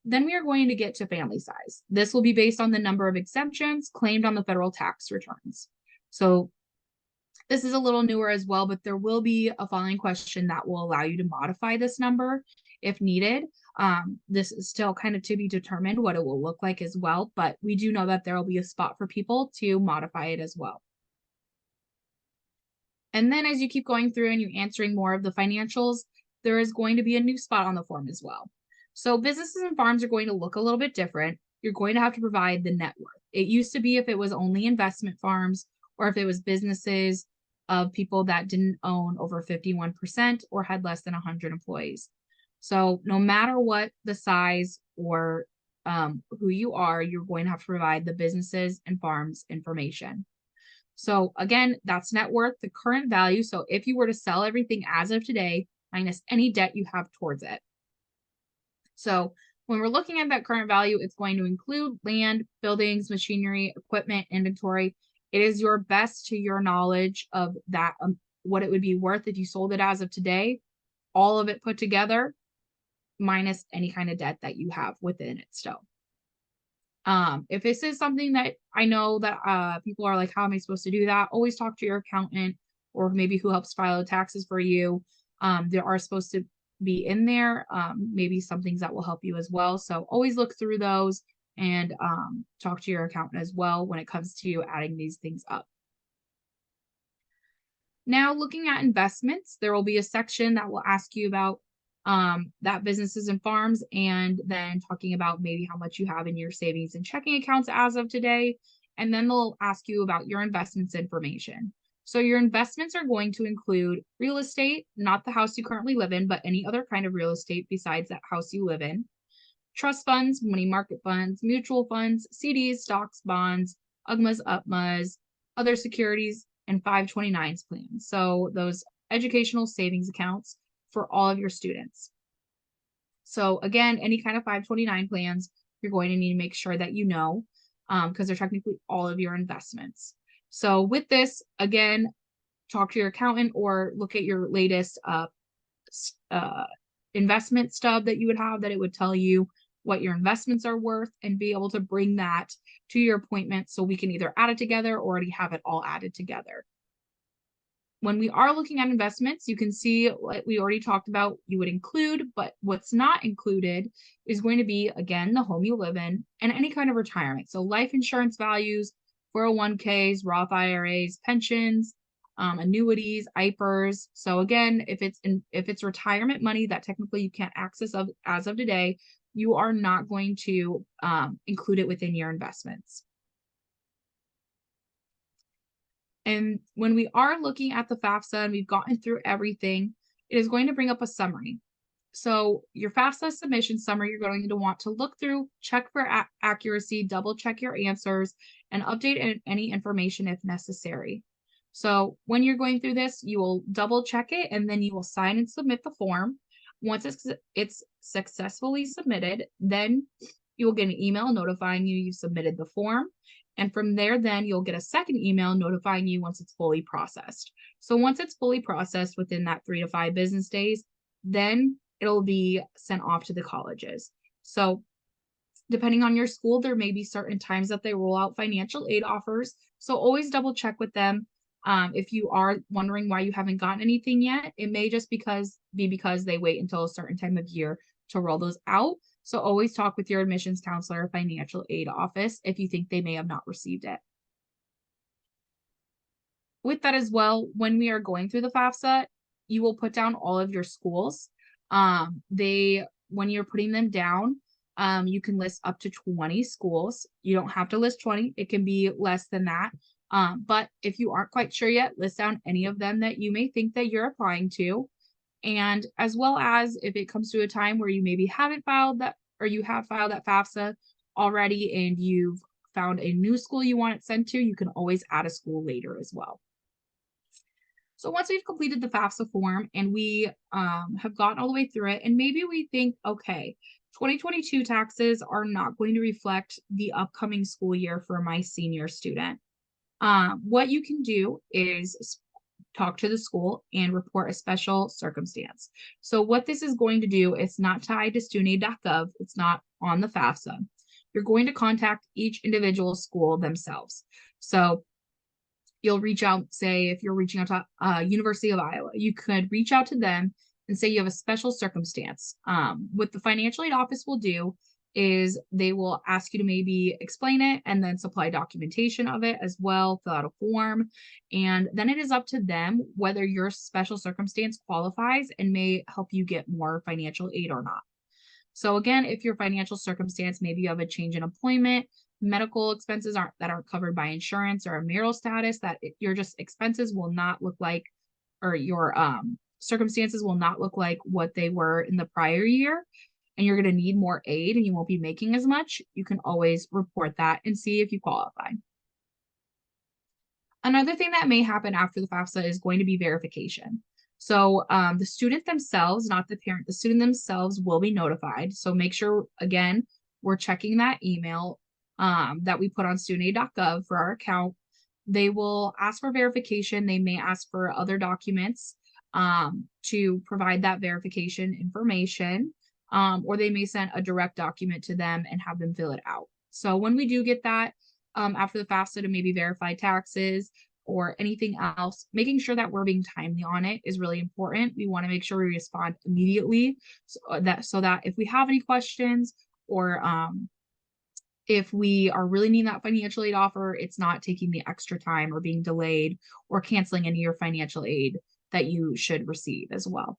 Then we are going to get to family size. This will be based on the number of exemptions claimed on the federal tax returns. So this is a little newer as well, but there will be a following question that will allow you to modify this number if needed. This is still kind of to be determined what it will look like as well, but we do know that there will be a spot for people to modify it as well. And then as you keep going through and you're answering more of the financials, there is going to be a new spot on the form as well. So businesses and farms are going to look a little bit different. You're going to have to provide the net worth. It used to be if it was only investment farms or if it was businesses of people that didn't own over 51% or had less than 100 employees. So no matter what the size or who you are, you're going to have to provide the businesses and farms information. So again, that's net worth, the current value. So if you were to sell everything as of today, minus any debt you have towards it. So when we're looking at that current value, it's going to include land, buildings, machinery, equipment, inventory. It is your best to your knowledge of that, what it would be worth if you sold it as of today, all of it put together, minus any kind of debt that you have within it still. If this is something that I know that people are like, how am I supposed to do that? Always talk to your accountant or maybe who helps file taxes for you. There are supposed to be in there, maybe some things that will help you as well. So always look through those and talk to your accountant as well when it comes to adding these things up. Now, looking at investments, there will be a section that will ask you about that businesses and farms, and then talking about maybe how much you have in your savings and checking accounts as of today. And then they'll ask you about your investments information. So your investments are going to include real estate, not the house you currently live in, but any other kind of real estate besides that house you live in. Trust funds, money market funds, mutual funds, CDs, stocks, bonds, UGMAs, UPMAs, other securities, and 529s plans. So those educational savings accounts for all of your students. So again, any kind of 529 plans, you're going to need to make sure that you know, because they're technically all of your investments. So with this, again, talk to your accountant or look at your latest investment stub that you would have, that it would tell you what your investments are worth and be able to bring that to your appointment so we can either add it together or already have it all added together. When we are looking at investments, you can see what we already talked about you would include, but what's not included is going to be, again, the home you live in and any kind of retirement. So life insurance values, 401ks, Roth IRAs, pensions, annuities, IPERs. So again, if it's retirement money that technically you can't access as of today, you are not going to include it within your investments. And when we are looking at the FAFSA and we've gotten through everything, it is going to bring up a summary. So your FAFSA submission summary, you're going to want to look through, check for accuracy, double check your answers, and update any information if necessary. So when you're going through this, you will double check it and then you will sign and submit the form. Once it's successfully submitted, then you will get an email notifying you submitted the form. And from there, then you'll get a second email notifying you once it's fully processed. So once it's fully processed within that 3 to 5 business days, then it'll be sent off to the colleges. So depending on your school, there may be certain times that they roll out financial aid offers. So always double check with them. If you are wondering why you haven't gotten anything yet, it may just be because they wait until a certain time of year to roll those out. So always talk with your admissions counselor or financial aid office if you think they may have not received it. With that as well, when we are going through the FAFSA, you will put down all of your schools. When you're putting them down, you can list up to 20 schools. You don't have to list 20. It can be less than that. But if you aren't quite sure yet, list down any of them that you may think that you're applying to. And as well as if it comes to a time where you maybe haven't filed that, or you have filed that FAFSA already and you've found a new school you want it sent to, you can always add a school later as well. So once we've completed the FAFSA form and we have gotten all the way through it, and maybe we think, okay, 2022 taxes are not going to reflect the upcoming school year for my senior student. What you can do is talk to the school and report a special circumstance. So what this is going to do, it's not tied to studentaid.gov. It's not on the FAFSA. You're going to contact each individual school themselves. So you'll reach out, say, if you're reaching out to University of Iowa, you could reach out to them and say you have a special circumstance. What the financial aid office will do is they will ask you to maybe explain it and then supply documentation of it as well, fill out a form. And then it is up to them whether your special circumstance qualifies and may help you get more financial aid or not. So again, if your financial circumstance, maybe you have a change in employment, medical expenses aren't covered by insurance, or a marital status that your just expenses will not look like, or your circumstances will not look like what they were in the prior year, and you're going to need more aid and you won't be making as much, you can always report that and see if you qualify. Another thing that may happen after the FAFSA is going to be verification. So the student themselves, not the parent, the student themselves will be notified. So make sure, again, we're checking that email that we put on studentaid.gov for our account. They will ask for verification. They may ask for other documents to provide that verification information, or they may send a direct document to them and have them fill it out. So when we do get that after the FAFSA to maybe verify taxes or anything else, making sure that we're being timely on it is really important. We want to make sure we respond immediately so that if we have any questions, or if we are really needing that financial aid offer, it's not taking the extra time or being delayed or canceling any of your financial aid that you should receive as well.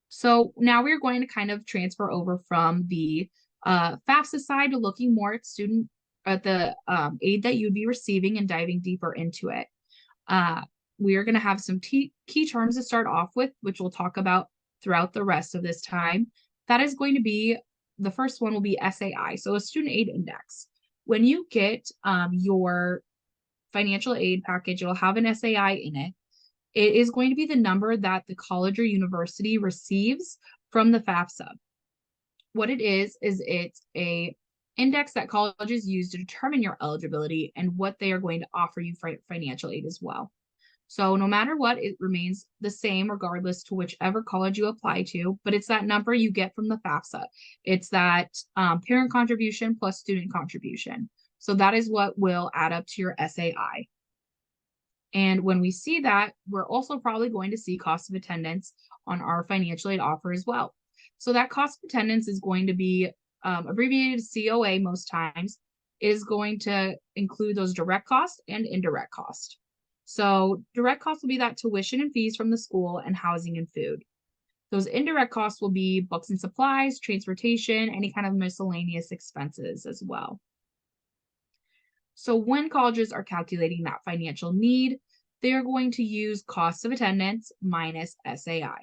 So now we're going to kind of transfer over from the FAFSA side to looking more at the aid that you'd be receiving and diving deeper into it. We are going to have some key terms to start off with, which we'll talk about throughout the rest of this time. That is going to be, the first one will be SAI, so a student aid index. When you get your financial aid package, it'll have an SAI in it. It is going to be the number that the college or university receives from the FAFSA. What it is it's a index that colleges use to determine your eligibility and what they are going to offer you for financial aid as well. So no matter what, it remains the same regardless to whichever college you apply to, but it's that number you get from the FAFSA. It's that parent contribution plus student contribution. So that is what will add up to your SAI. And when we see that, we're also probably going to see cost of attendance on our financial aid offer as well. So that cost of attendance is going to be abbreviated COA most times. It is going to include those direct costs and indirect costs. So direct costs will be that tuition and fees from the school and housing and food. Those indirect costs will be books and supplies, transportation, any kind of miscellaneous expenses as well. So when colleges are calculating that financial need, they are going to use cost of attendance minus SAI.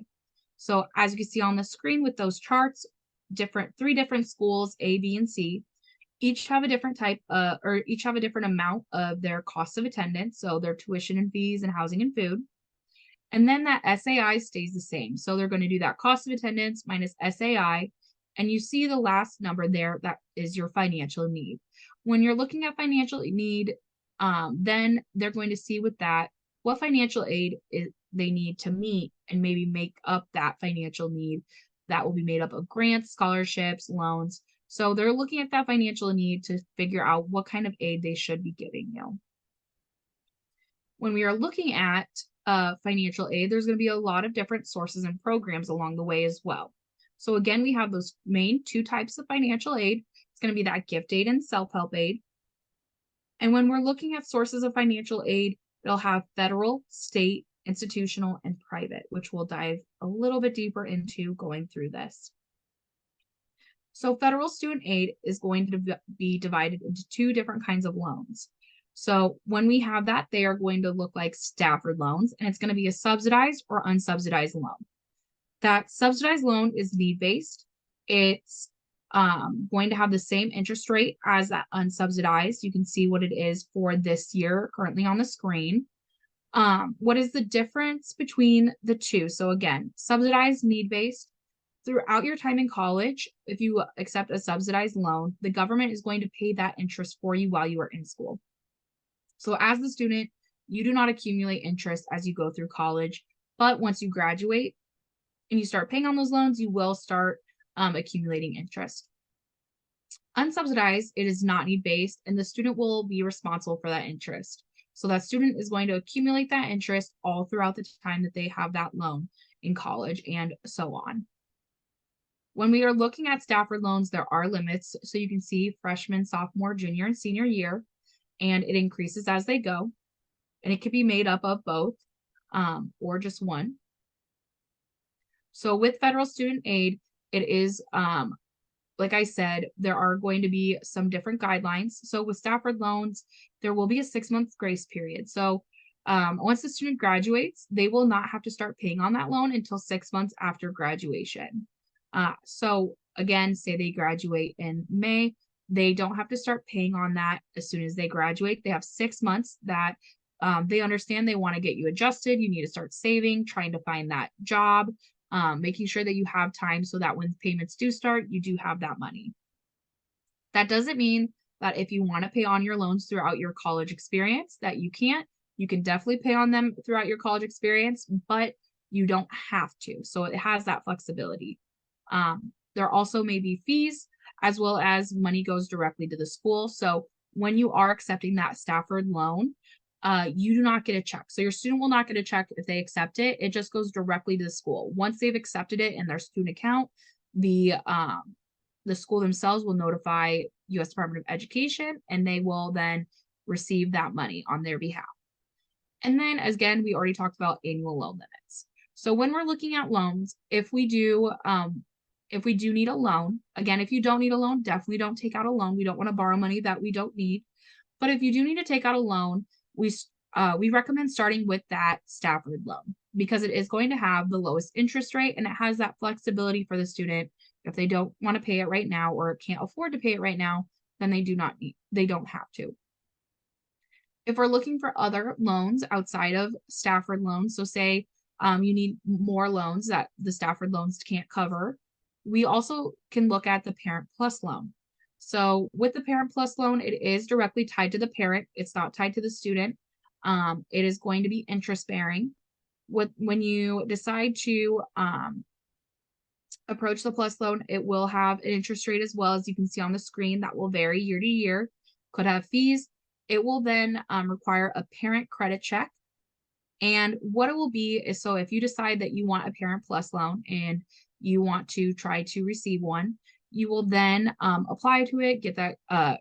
So as you can see on the screen with those charts, three different schools, A, B, and C, each have a different or each have a different amount of their cost of attendance. So their tuition and fees and housing and food. And then that SAI stays the same. So they're going to do that cost of attendance minus SAI. And you see the last number there, that is your financial need. When you're looking at financial need, then they're going to see with that what financial aid they need to meet and maybe make up that financial need that will be made up of grants, scholarships, loans. So they're looking at that financial need to figure out what kind of aid they should be giving you. When we are looking at financial aid, there's going to be a lot of different sources and programs along the way as well. So again, we have those main two types of financial aid. It's going to be that gift aid and self-help aid. And when we're looking at sources of financial aid, it'll have federal, state, institutional, and private, which we'll dive a little bit deeper into going through this. So federal student aid is going to be divided into two different kinds of loans. So when we have that, they are going to look like Stafford loans, and it's going to be a subsidized or unsubsidized loan. That subsidized loan is need-based. It's going to have the same interest rate as that unsubsidized. You can see what it is for this year currently on the screen. What is the difference between the two? So again, subsidized, need-based. Throughout your time in college, if you accept a subsidized loan, the government is going to pay that interest for you while you are in school. So as the student, you do not accumulate interest as you go through college, but once you graduate and you start paying on those loans, you will start accumulating interest. Unsubsidized, it is not need-based, and the student will be responsible for that interest. So that student is going to accumulate that interest all throughout the time that they have that loan in college and so on. When we are looking at Stafford loans, there are limits. So you can see freshman, sophomore, junior, and senior year, and it increases as they go. And it could be made up of both or just one. So with federal student aid, it is, like I said, there are going to be some different guidelines. So with Stafford loans, there will be a 6-month grace period. So once the student graduates, they will not have to start paying on that loan until 6 months after graduation. So again, say they graduate in May, they don't have to start paying on that as soon as they graduate. They have 6 months that they understand they want to get you adjusted. You need to start saving, trying to find that job, making sure that you have time so that when payments do start, you do have that money. That doesn't mean that if you want to pay on your loans throughout your college experience that you can't. You can definitely pay on them throughout your college experience, but you don't have to. So it has that flexibility. There also may be fees as well as money goes directly to the school. So when you are accepting that Stafford loan, you do not get a check. So your student will not get a check if they accept it. It just goes directly to the school. Once they've accepted it in their student account, the school themselves will notify U.S. Department of Education, and they will then receive that money on their behalf. And then, again, we already talked about annual loan limits. So when we're looking at loans, if we do need a loan, again, if you don't need a loan, definitely don't take out a loan. We don't want to borrow money that we don't need. But if you do need to take out a loan, we recommend starting with that Stafford loan because it is going to have the lowest interest rate and it has that flexibility for the student. If they don't want to pay it right now or can't afford to pay it right now, then they don't have to. If we're looking for other loans outside of Stafford loans, so say you need more loans that the Stafford loans can't cover, we also can look at the Parent Plus loan. So with the Parent Plus loan, it is directly tied to the parent. It's not tied to the student. It is going to be interest bearing. When you decide to approach the Plus loan, it will have an interest rate as well, as you can see on the screen, that will vary year to year, could have fees. It will then require a parent credit check. And what it will be is, so if you decide that you want a Parent Plus loan and you want to try to receive one, you will then apply to it, get that,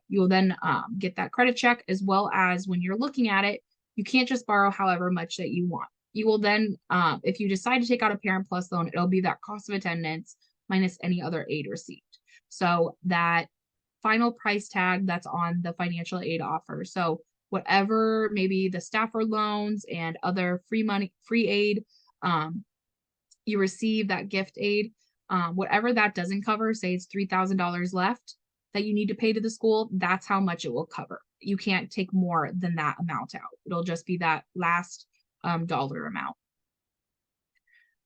you will then get that credit check, as well as when you're looking at it, you can't just borrow however much that you want. You will then, if you decide to take out a Parent Plus loan, it'll be that cost of attendance minus any other aid received. So that final price tag that's on the financial aid offer. So whatever, maybe the Stafford loans and other free aid, you receive, that gift aid, whatever that doesn't cover, say it's $3,000 left that you need to pay to the school, that's how much it will cover. You can't take more than that amount out. It'll just be that last dollar amount.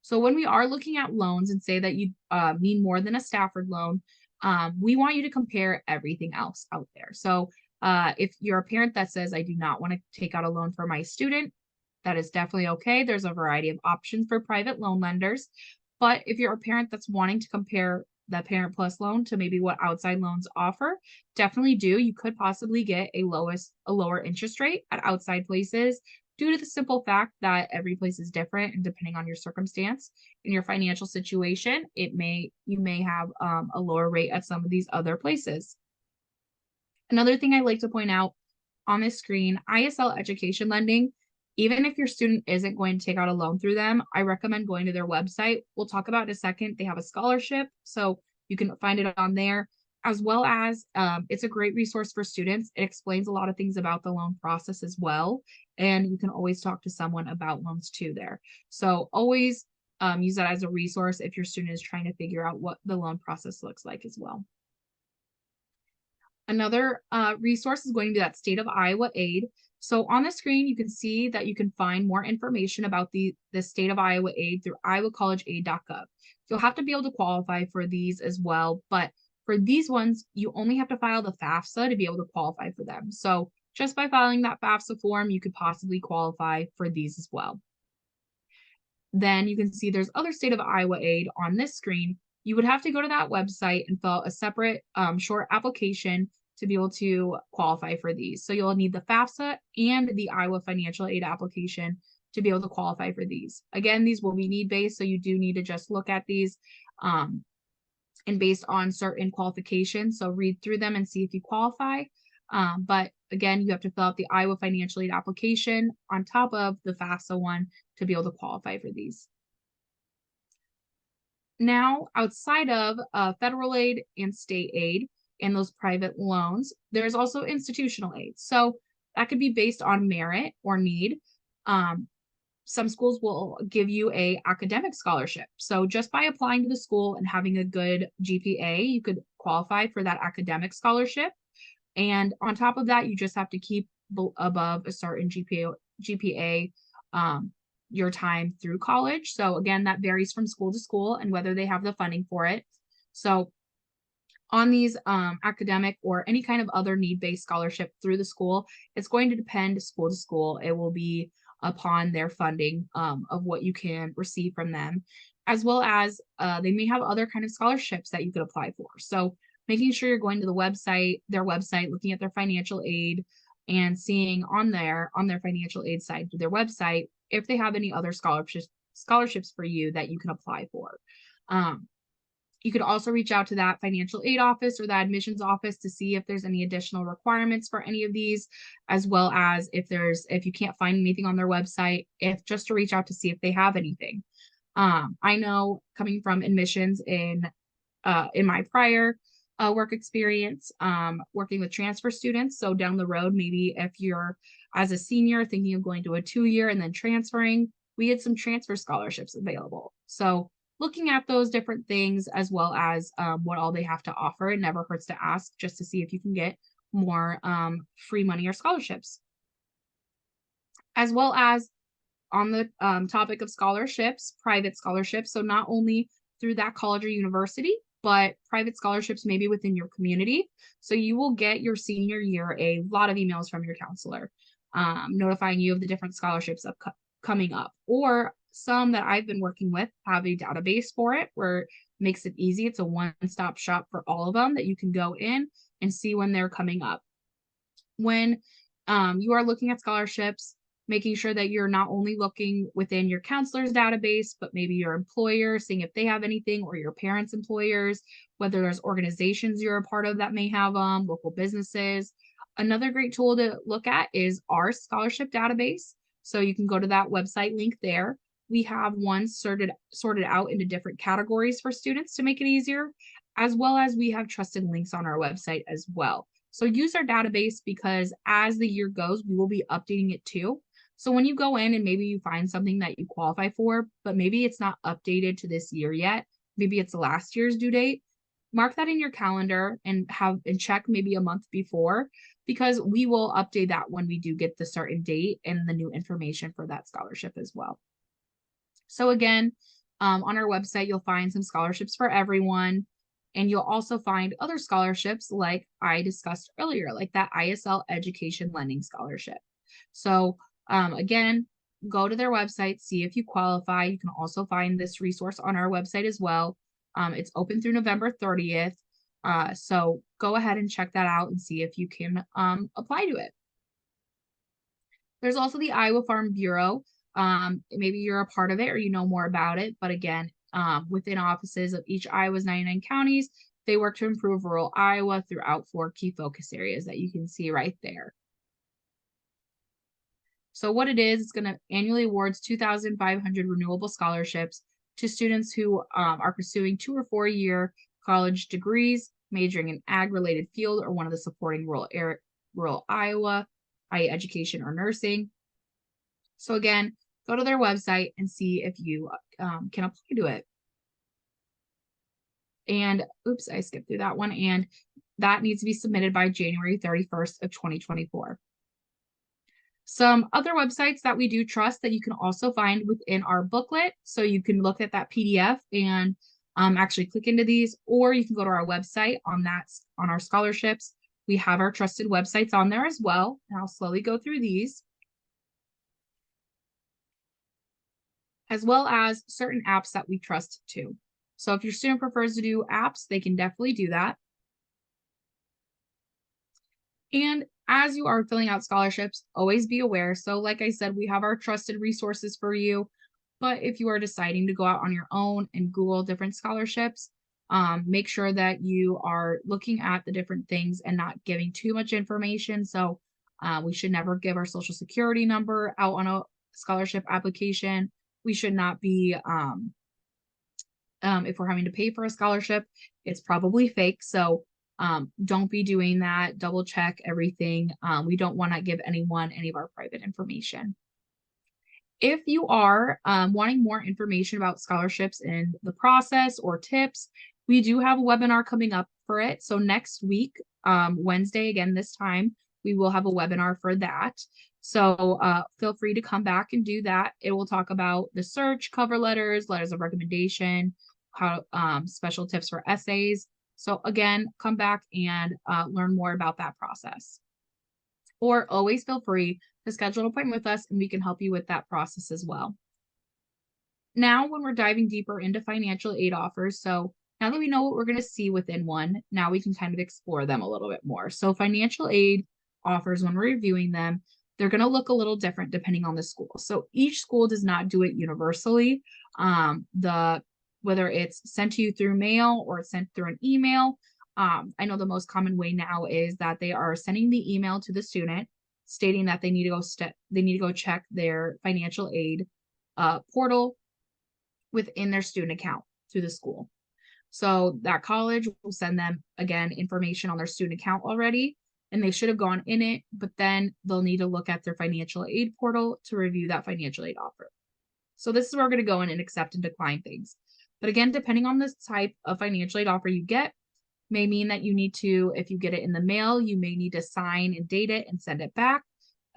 So when we are looking at loans and say that you need more than a Stafford loan, we want you to compare everything else out there. So if you're a parent that says, I do not want to take out a loan for my student, that is definitely okay. There's a variety of options for private loan lenders. But if you're a parent that's wanting to compare the Parent Plus loan to maybe what outside loans offer, definitely do. You could possibly get a lower interest rate at outside places due to the simple fact that every place is different, and depending on your circumstance and your financial situation, you may have a lower rate at some of these other places. Another thing I like to point out on this screen, ISL education lending, even if your student isn't going to take out a loan through them, I recommend going to their website. We'll talk about it in a second. They have a scholarship, so you can find it on there, as well as it's a great resource for students. It explains a lot of things about the loan process as well, and you can always talk to someone about loans too there. So always use that as a resource if your student is trying to figure out what the loan process looks like as well. Another resource is going to be that State of Iowa Aid. So on the screen, you can see that you can find more information about the State of Iowa Aid through iowacollegeaid.gov. You'll have to be able to qualify for these as well, but for these ones, you only have to file the FAFSA to be able to qualify for them. So just by filing that FAFSA form, you could possibly qualify for these as well. Then you can see there's other State of Iowa Aid on this screen. You would have to go to that website and fill out a separate short application to be able to qualify for these. So you'll need the FAFSA and the Iowa financial aid application to be able to qualify for these. Again, these will be need-based, so you do need to just look at these and based on certain qualifications. So read through them and see if you qualify. But again, you have to fill out the Iowa financial aid application on top of the FAFSA one to be able to qualify for these. Now, outside of federal aid and state aid and those private loans, there's also institutional aid. So that could be based on merit or need. Some schools will give you a academic scholarship. So just by applying to the school and having a good GPA, you could qualify for that academic scholarship. And on top of that, you just have to keep above a certain GPA your time through college. So again, that varies from school to school and whether they have the funding for it. So on these academic or any kind of other need-based scholarship through the school, it's going to depend school to school. It will be upon their funding of what you can receive from them, as well as they may have other kind of scholarships that you could apply for. So making sure you're going to their website, looking at their financial aid and seeing on their financial aid side to their website if they have any other scholarships for you that you can apply for. You could also reach out to that financial aid office or that admissions office to see if there's any additional requirements for any of these, as well as if you can't find anything on their website, just to reach out to see if they have anything. I know coming from admissions in my prior work experience, working with transfer students. So down the road, maybe if you're as a senior thinking of going to a 2-year and then transferring, we had some transfer scholarships available. So looking at those different things, as well as what all they have to offer, it never hurts to ask just to see if you can get more free money or scholarships. As well as on the topic of scholarships, private scholarships. So not only through that college or university, but private scholarships maybe within your community. So you will get your senior year a lot of emails from your counselor notifying you of the different scholarships coming up, or some that I've been working with have a database for it where it makes it easy. It's a one-stop shop for all of them that you can go in and see when they're coming up. When you are looking at scholarships, making sure that you're not only looking within your counselor's database, but maybe your employer, seeing if they have anything, or your parents' employers, whether there's organizations you're a part of that may have local businesses. Another great tool to look at is our scholarship database. So you can go to that website link there. We have one sorted out into different categories for students to make it easier, as well as we have trusted links on our website as well. So use our database because as the year goes, we will be updating it too. So when you go in and maybe you find something that you qualify for, but maybe it's not updated to this year yet, maybe it's last year's due date, mark that in your calendar and check maybe a month before, because we will update that when we do get the certain date and the new information for that scholarship as well. So again, on our website, you'll find some scholarships for everyone. And you'll also find other scholarships like I discussed earlier, like that ISL Education Lending Scholarship. So again, go to their website, see if you qualify. You can also find this resource on our website as well. It's open through November 30th. So go ahead and check that out and see if you can apply to it. There's also the Iowa Farm Bureau. Maybe you're a part of it or you know more about it, but again, within offices of each Iowa's 99 counties, they work to improve rural Iowa throughout 4 key focus areas that you can see right there. So what it is, it's going to annually awards 2,500 renewable scholarships to students who are pursuing 2 or 4 year college degrees, majoring in ag-related field or one of the supporting rural Iowa, i.e. education or nursing. So again, go to their website and see if you can apply to it. And oops, I skipped through that one. And that needs to be submitted by January 31st of 2024. Some other websites that we do trust that you can also find within our booklet. So you can look at that PDF and actually click into these, or you can go to our website on our scholarships. We have our trusted websites on there as well. And I'll slowly go through these, as well as certain apps that we trust too. So if your student prefers to do apps, they can definitely do that. And as you are filling out scholarships, always be aware. So like I said, we have our trusted resources for you. But if you are deciding to go out on your own and Google different scholarships, make sure that you are looking at the different things and not giving too much information. So we should never give our social security number out on a scholarship application. We should not be, if we're having to pay for a scholarship, it's probably fake. So don't be doing that. Double check everything. We don't want to give anyone any of our private information. If you are wanting more information about scholarships and the process or tips, we do have a webinar coming up for it. So next week, Wednesday, again, this time, we will have a webinar for that. So feel free to come back and do that. It will talk about the search, cover letters, letters of recommendation, how special tips for essays. So again, come back and learn more about that process. Or always feel free to schedule an appointment with us and we can help you with that process as well. Now, when we're diving deeper into financial aid offers, so now that we know what we're going to see within one, now we can kind of explore them a little bit more. So financial aid offers, when we're reviewing them, they're going to look a little different depending on the school. So each school does not do it universally. Whether it's sent to you through mail or it's sent through an email, I know the most common way now is that they are sending the email to the student stating that they need to go check their financial aid portal within their student account through the school. So that college will send them, again, information on their student account already, and they should have gone in it, but then they'll need to look at their financial aid portal to review that financial aid offer. So this is where we're going to go in and accept and decline things. But again, depending on the type of financial aid offer you get, may mean that you need to, if you get it in the mail, you may need to sign and date it and send it back.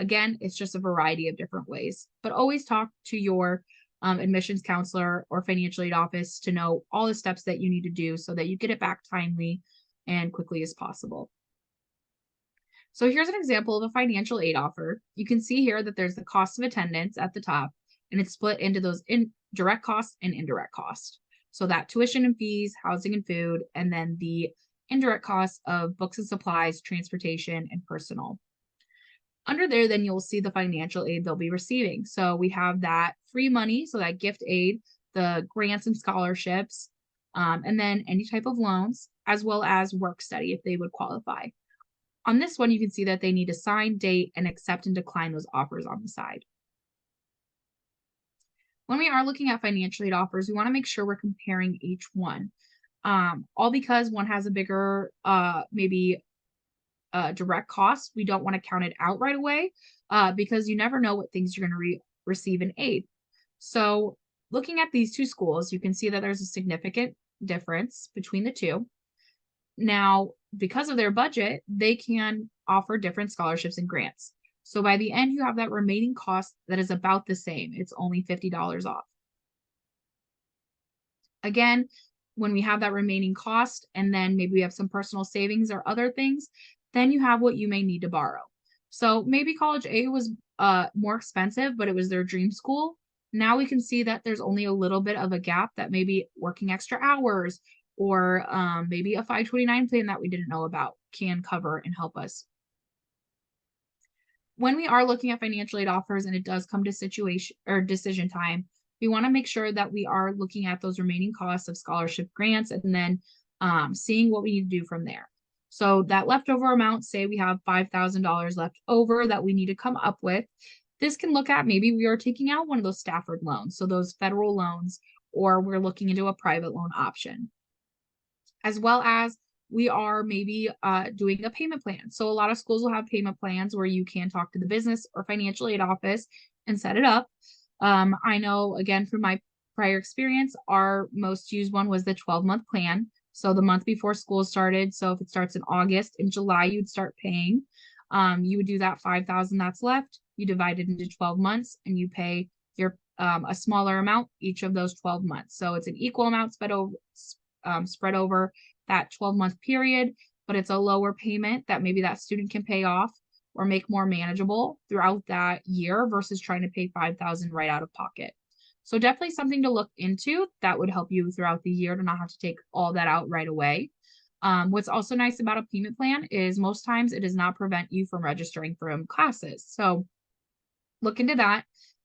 Again, it's just a variety of different ways, but always talk to your admissions counselor or financial aid office to know all the steps that you need to do so that you get it back timely and quickly as possible. So here's an example of a financial aid offer. You can see here that there's the cost of attendance at the top, and it's split into those direct costs and indirect costs. So that tuition and fees, housing and food, and then the indirect costs of books and supplies, transportation, and personal. Under there, then you'll see the financial aid they'll be receiving. So we have that free money, so that gift aid, the grants and scholarships, and then any type of loans, as well as work study if they would qualify. On this one, you can see that they need to sign, date, and accept and decline those offers on the side. When we are looking at financial aid offers, we want to make sure we're comparing each one. all because one has a bigger, maybe direct cost. We don't want to count it out right away, because you never know what things you're going to receive in aid. So looking at these two schools, you can see that there's a significant difference between the two. Now, because of their budget, they can offer different scholarships and grants. So by the end, you have that remaining cost that is about the same. It's only $50 off. Again, when we have that remaining cost and then maybe we have some personal savings or other things, then you have what you may need to borrow. So maybe college A was more expensive, but it was their dream school. Now we can see that there's only a little bit of a gap, that maybe working extra hours or maybe a 529 plan that we didn't know about can cover and help us. When we are looking at financial aid offers and it does come to situation or decision time, we want to make sure that we are looking at those remaining costs of scholarship grants and then seeing what we need to do from there. So that leftover amount, say we have $5,000 left over that we need to come up with. This can look at maybe we are taking out one of those Stafford loans, so those federal loans, or we're looking into a private loan option, as well as we are maybe doing a payment plan. So a lot of schools will have payment plans where you can talk to the business or financial aid office and set it up. I know, again, from my prior experience, our most used one was the 12-month plan. So the month before school started. So if it starts in August, in July, you'd start paying. You would do that 5,000 that's left. You divide it into 12 months and you pay your a smaller amount each of those 12 months. So it's an equal amount spread over that 12-month period, but it's a lower payment that maybe that student can pay off or make more manageable throughout that year versus trying to pay 5,000 right out of pocket. So definitely something to look into that would help you throughout the year to not have to take all that out right away. What's also nice about a payment plan is most times it does not prevent you from registering for classes. So look into that,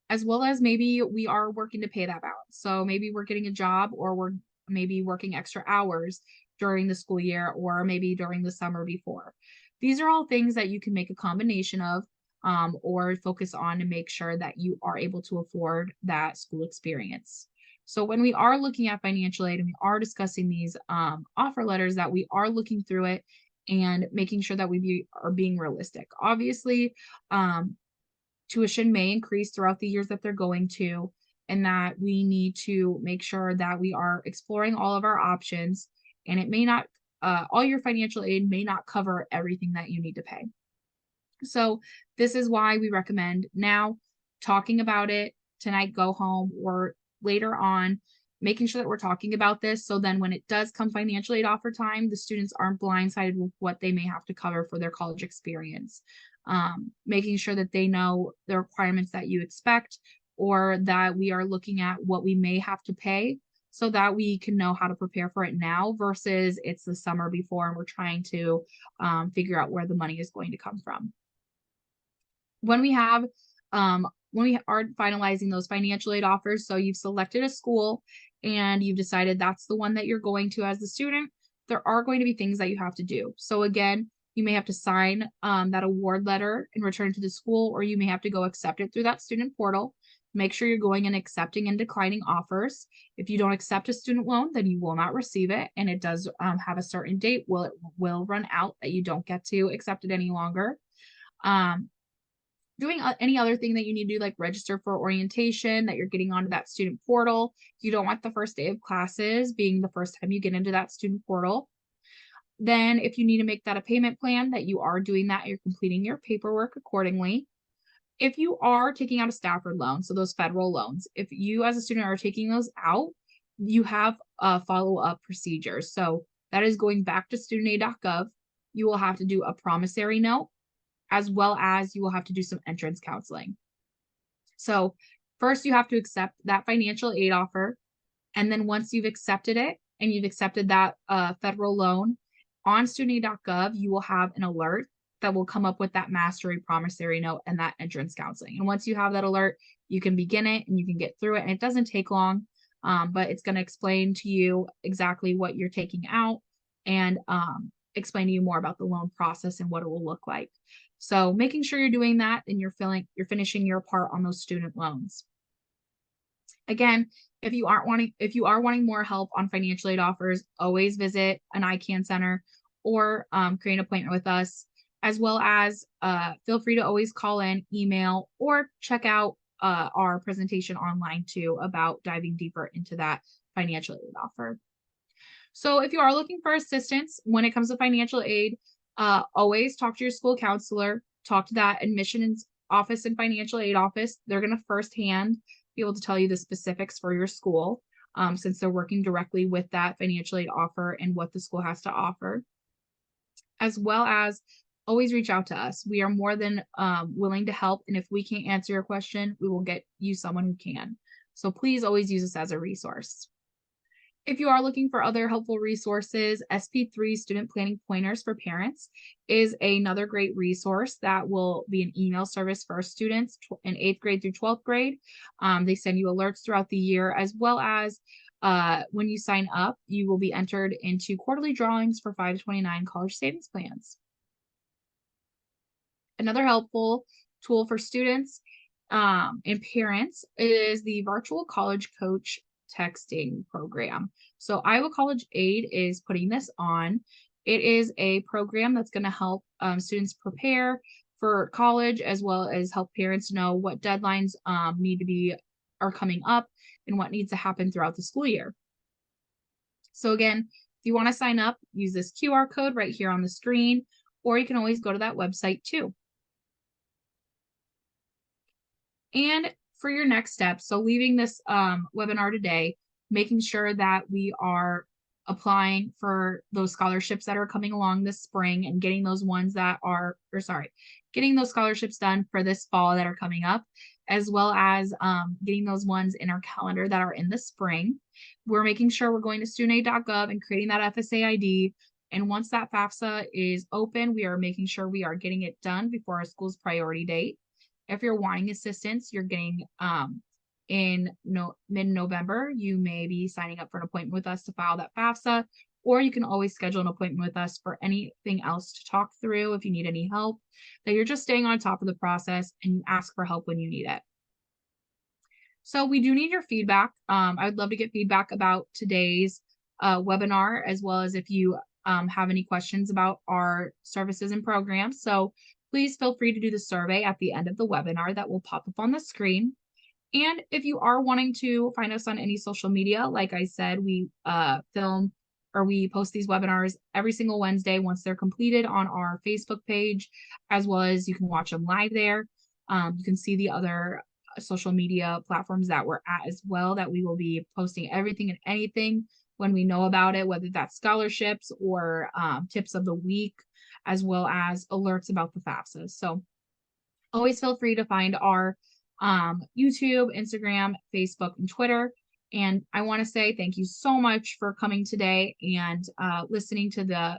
as well as maybe we are working to pay that balance. So maybe we're getting a job or we're maybe working extra hours during the school year or maybe during the summer before. These are all things that you can make a combination of or focus on to make sure that you are able to afford that school experience. So when we are looking at financial aid and we are discussing these offer letters, that we are looking through it and making sure that we are being realistic. Obviously, tuition may increase throughout the years that they're going to, and that we need to make sure that we are exploring all of our options, and it may not, all your financial aid may not cover everything that you need to pay. So this is why we recommend now talking about it tonight, go home, or later on, making sure that we're talking about this. So then when it does come financial aid offer time, the students aren't blindsided with what they may have to cover for their college experience. Making sure that they know the requirements that you expect, or that we are looking at what we may have to pay so that we can know how to prepare for it now versus it's the summer before and we're trying to figure out where the money is going to come from. When we have when we are finalizing those financial aid offers, so you've selected a school and you've decided that's the one that you're going to as the student, there are going to be things that you have to do. So again, you may have to sign that award letter and return to the school, or you may have to go accept it through that student portal. Make sure you're going and accepting and declining offers. If you don't accept a student loan, then you will not receive it. And it does have a certain date. It will run out that you don't get to accept it any longer. Doing any other thing that you need to do, like register for orientation, that you're getting onto that student portal. You don't want the first day of classes being the first time you get into that student portal. Then if you need to make that a payment plan, that you are doing that, you're completing your paperwork accordingly. If you are taking out a Stafford loan, so those federal loans, if you as a student are taking those out, you have follow-up procedures. So that is going back to studentaid.gov. You will have to do a promissory note, as well as you will have to do some entrance counseling. So first you have to accept that financial aid offer. And then once you've accepted it and you've accepted that federal loan, on studentaid.gov, you will have an alert that will come up with that mastery promissory note and that entrance counseling. And once you have that alert, you can begin it and you can get through it. And it doesn't take long, but it's going to explain to you exactly what you're taking out and explain to you more about the loan process and what it will look like. So making sure you're doing that and you're finishing your part on those student loans. Again, if you are wanting more help on financial aid offers, always visit an ICANN center or create an appointment with us, as well as feel free to always call in, email, or check out our presentation online too about diving deeper into that financial aid offer. So if you are looking for assistance when it comes to financial aid, always talk to your school counselor, talk to that admissions office and financial aid office. They're going to firsthand be able to tell you the specifics for your school, since they're working directly with that financial aid offer and what the school has to offer, as well as always reach out to us. We are more than willing to help. And if we can't answer your question, we will get you someone who can. So please always use us as a resource. If you are looking for other helpful resources, SP3 Student Planning Pointers for Parents is another great resource that will be an email service for our students in 8th grade through 12th grade. They send you alerts throughout the year, as well as when you sign up, you will be entered into quarterly drawings for 529 college savings plans. Another helpful tool for students and parents is the virtual college coach texting program. So Iowa College Aid is putting this on. It is a program that's going to help students prepare for college, as well as help parents know what deadlines are coming up and what needs to happen throughout the school year. So again, if you want to sign up, use this QR code right here on the screen, or you can always go to that website too. And for your next step, so leaving this webinar today, making sure that we are applying for those scholarships that are coming along this spring and getting those ones that are, getting those scholarships done for this fall that are coming up, as well as getting those ones in our calendar that are in the spring. We're making sure we're going to studentaid.gov and creating that FSA ID. And once that FAFSA is open, we are making sure we are getting it done before our school's priority date. If you're wanting assistance, you're getting in mid-November, you may be signing up for an appointment with us to file that FAFSA, or you can always schedule an appointment with us for anything else to talk through if you need any help, that you're just staying on top of the process and you ask for help when you need it. So we do need your feedback. I would love to get feedback about today's webinar, as well as if you have any questions about our services and programs. So please feel free to do the survey at the end of the webinar that will pop up on the screen. And if you are wanting to find us on any social media, like I said, we film or we post these webinars every single Wednesday once they're completed on our Facebook page, as well as you can watch them live there. You can see the other social media platforms that we're at as well, that we will be posting everything and anything when we know about it, whether that's scholarships or tips of the week, as well as alerts about the FAFSA. So always feel free to find our YouTube, Instagram, Facebook, and Twitter. And I want to say thank you so much for coming today and listening to the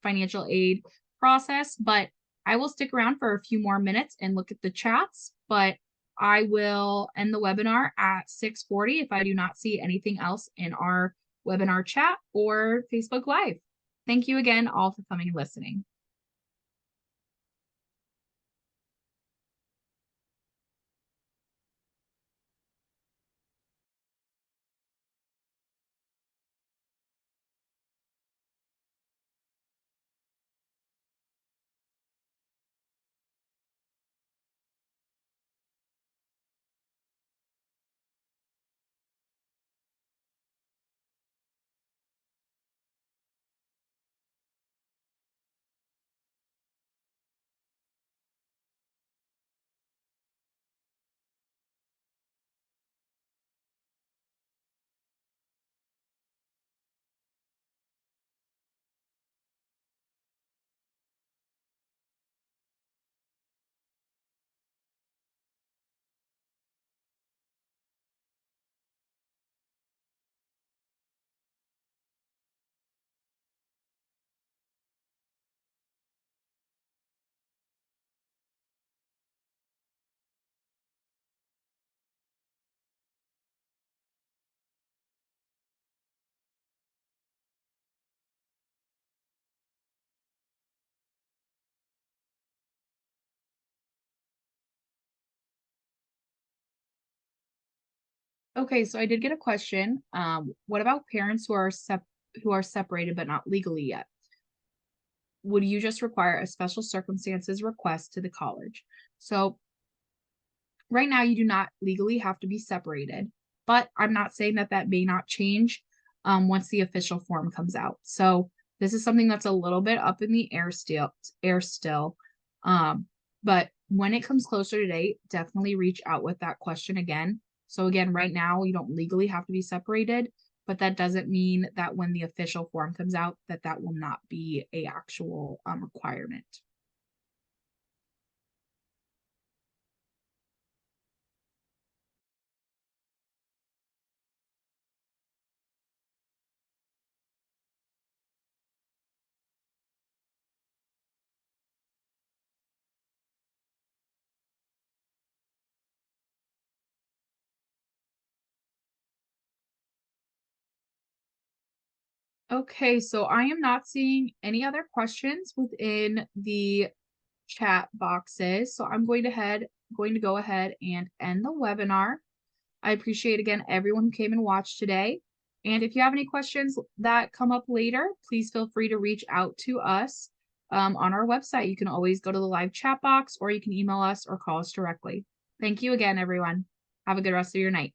financial aid process. But I will stick around for a few more minutes and look at the chats, but I will end the webinar at 6:40 if I do not see anything else in our webinar chat or Facebook Live. Thank you again all for coming and listening. Okay, so I did get a question. What about parents who are separated but not legally yet? Would you just require a special circumstances request to the college? So right now, you do not legally have to be separated, but I'm not saying that that may not change once the official form comes out. So this is something that's a little bit up in the air still. But when it comes closer to date, definitely reach out with that question again. So again, right now you don't legally have to be separated, but that doesn't mean that when the official form comes out, that that will not be a actual requirement. Okay, so I am not seeing any other questions within the chat boxes. So I'm going to go ahead and end the webinar. I appreciate again everyone who came and watched today. And if you have any questions that come up later, please feel free to reach out to us on our website. You can always go to the live chat box or you can email us or call us directly. Thank you again, everyone. Have a good rest of your night.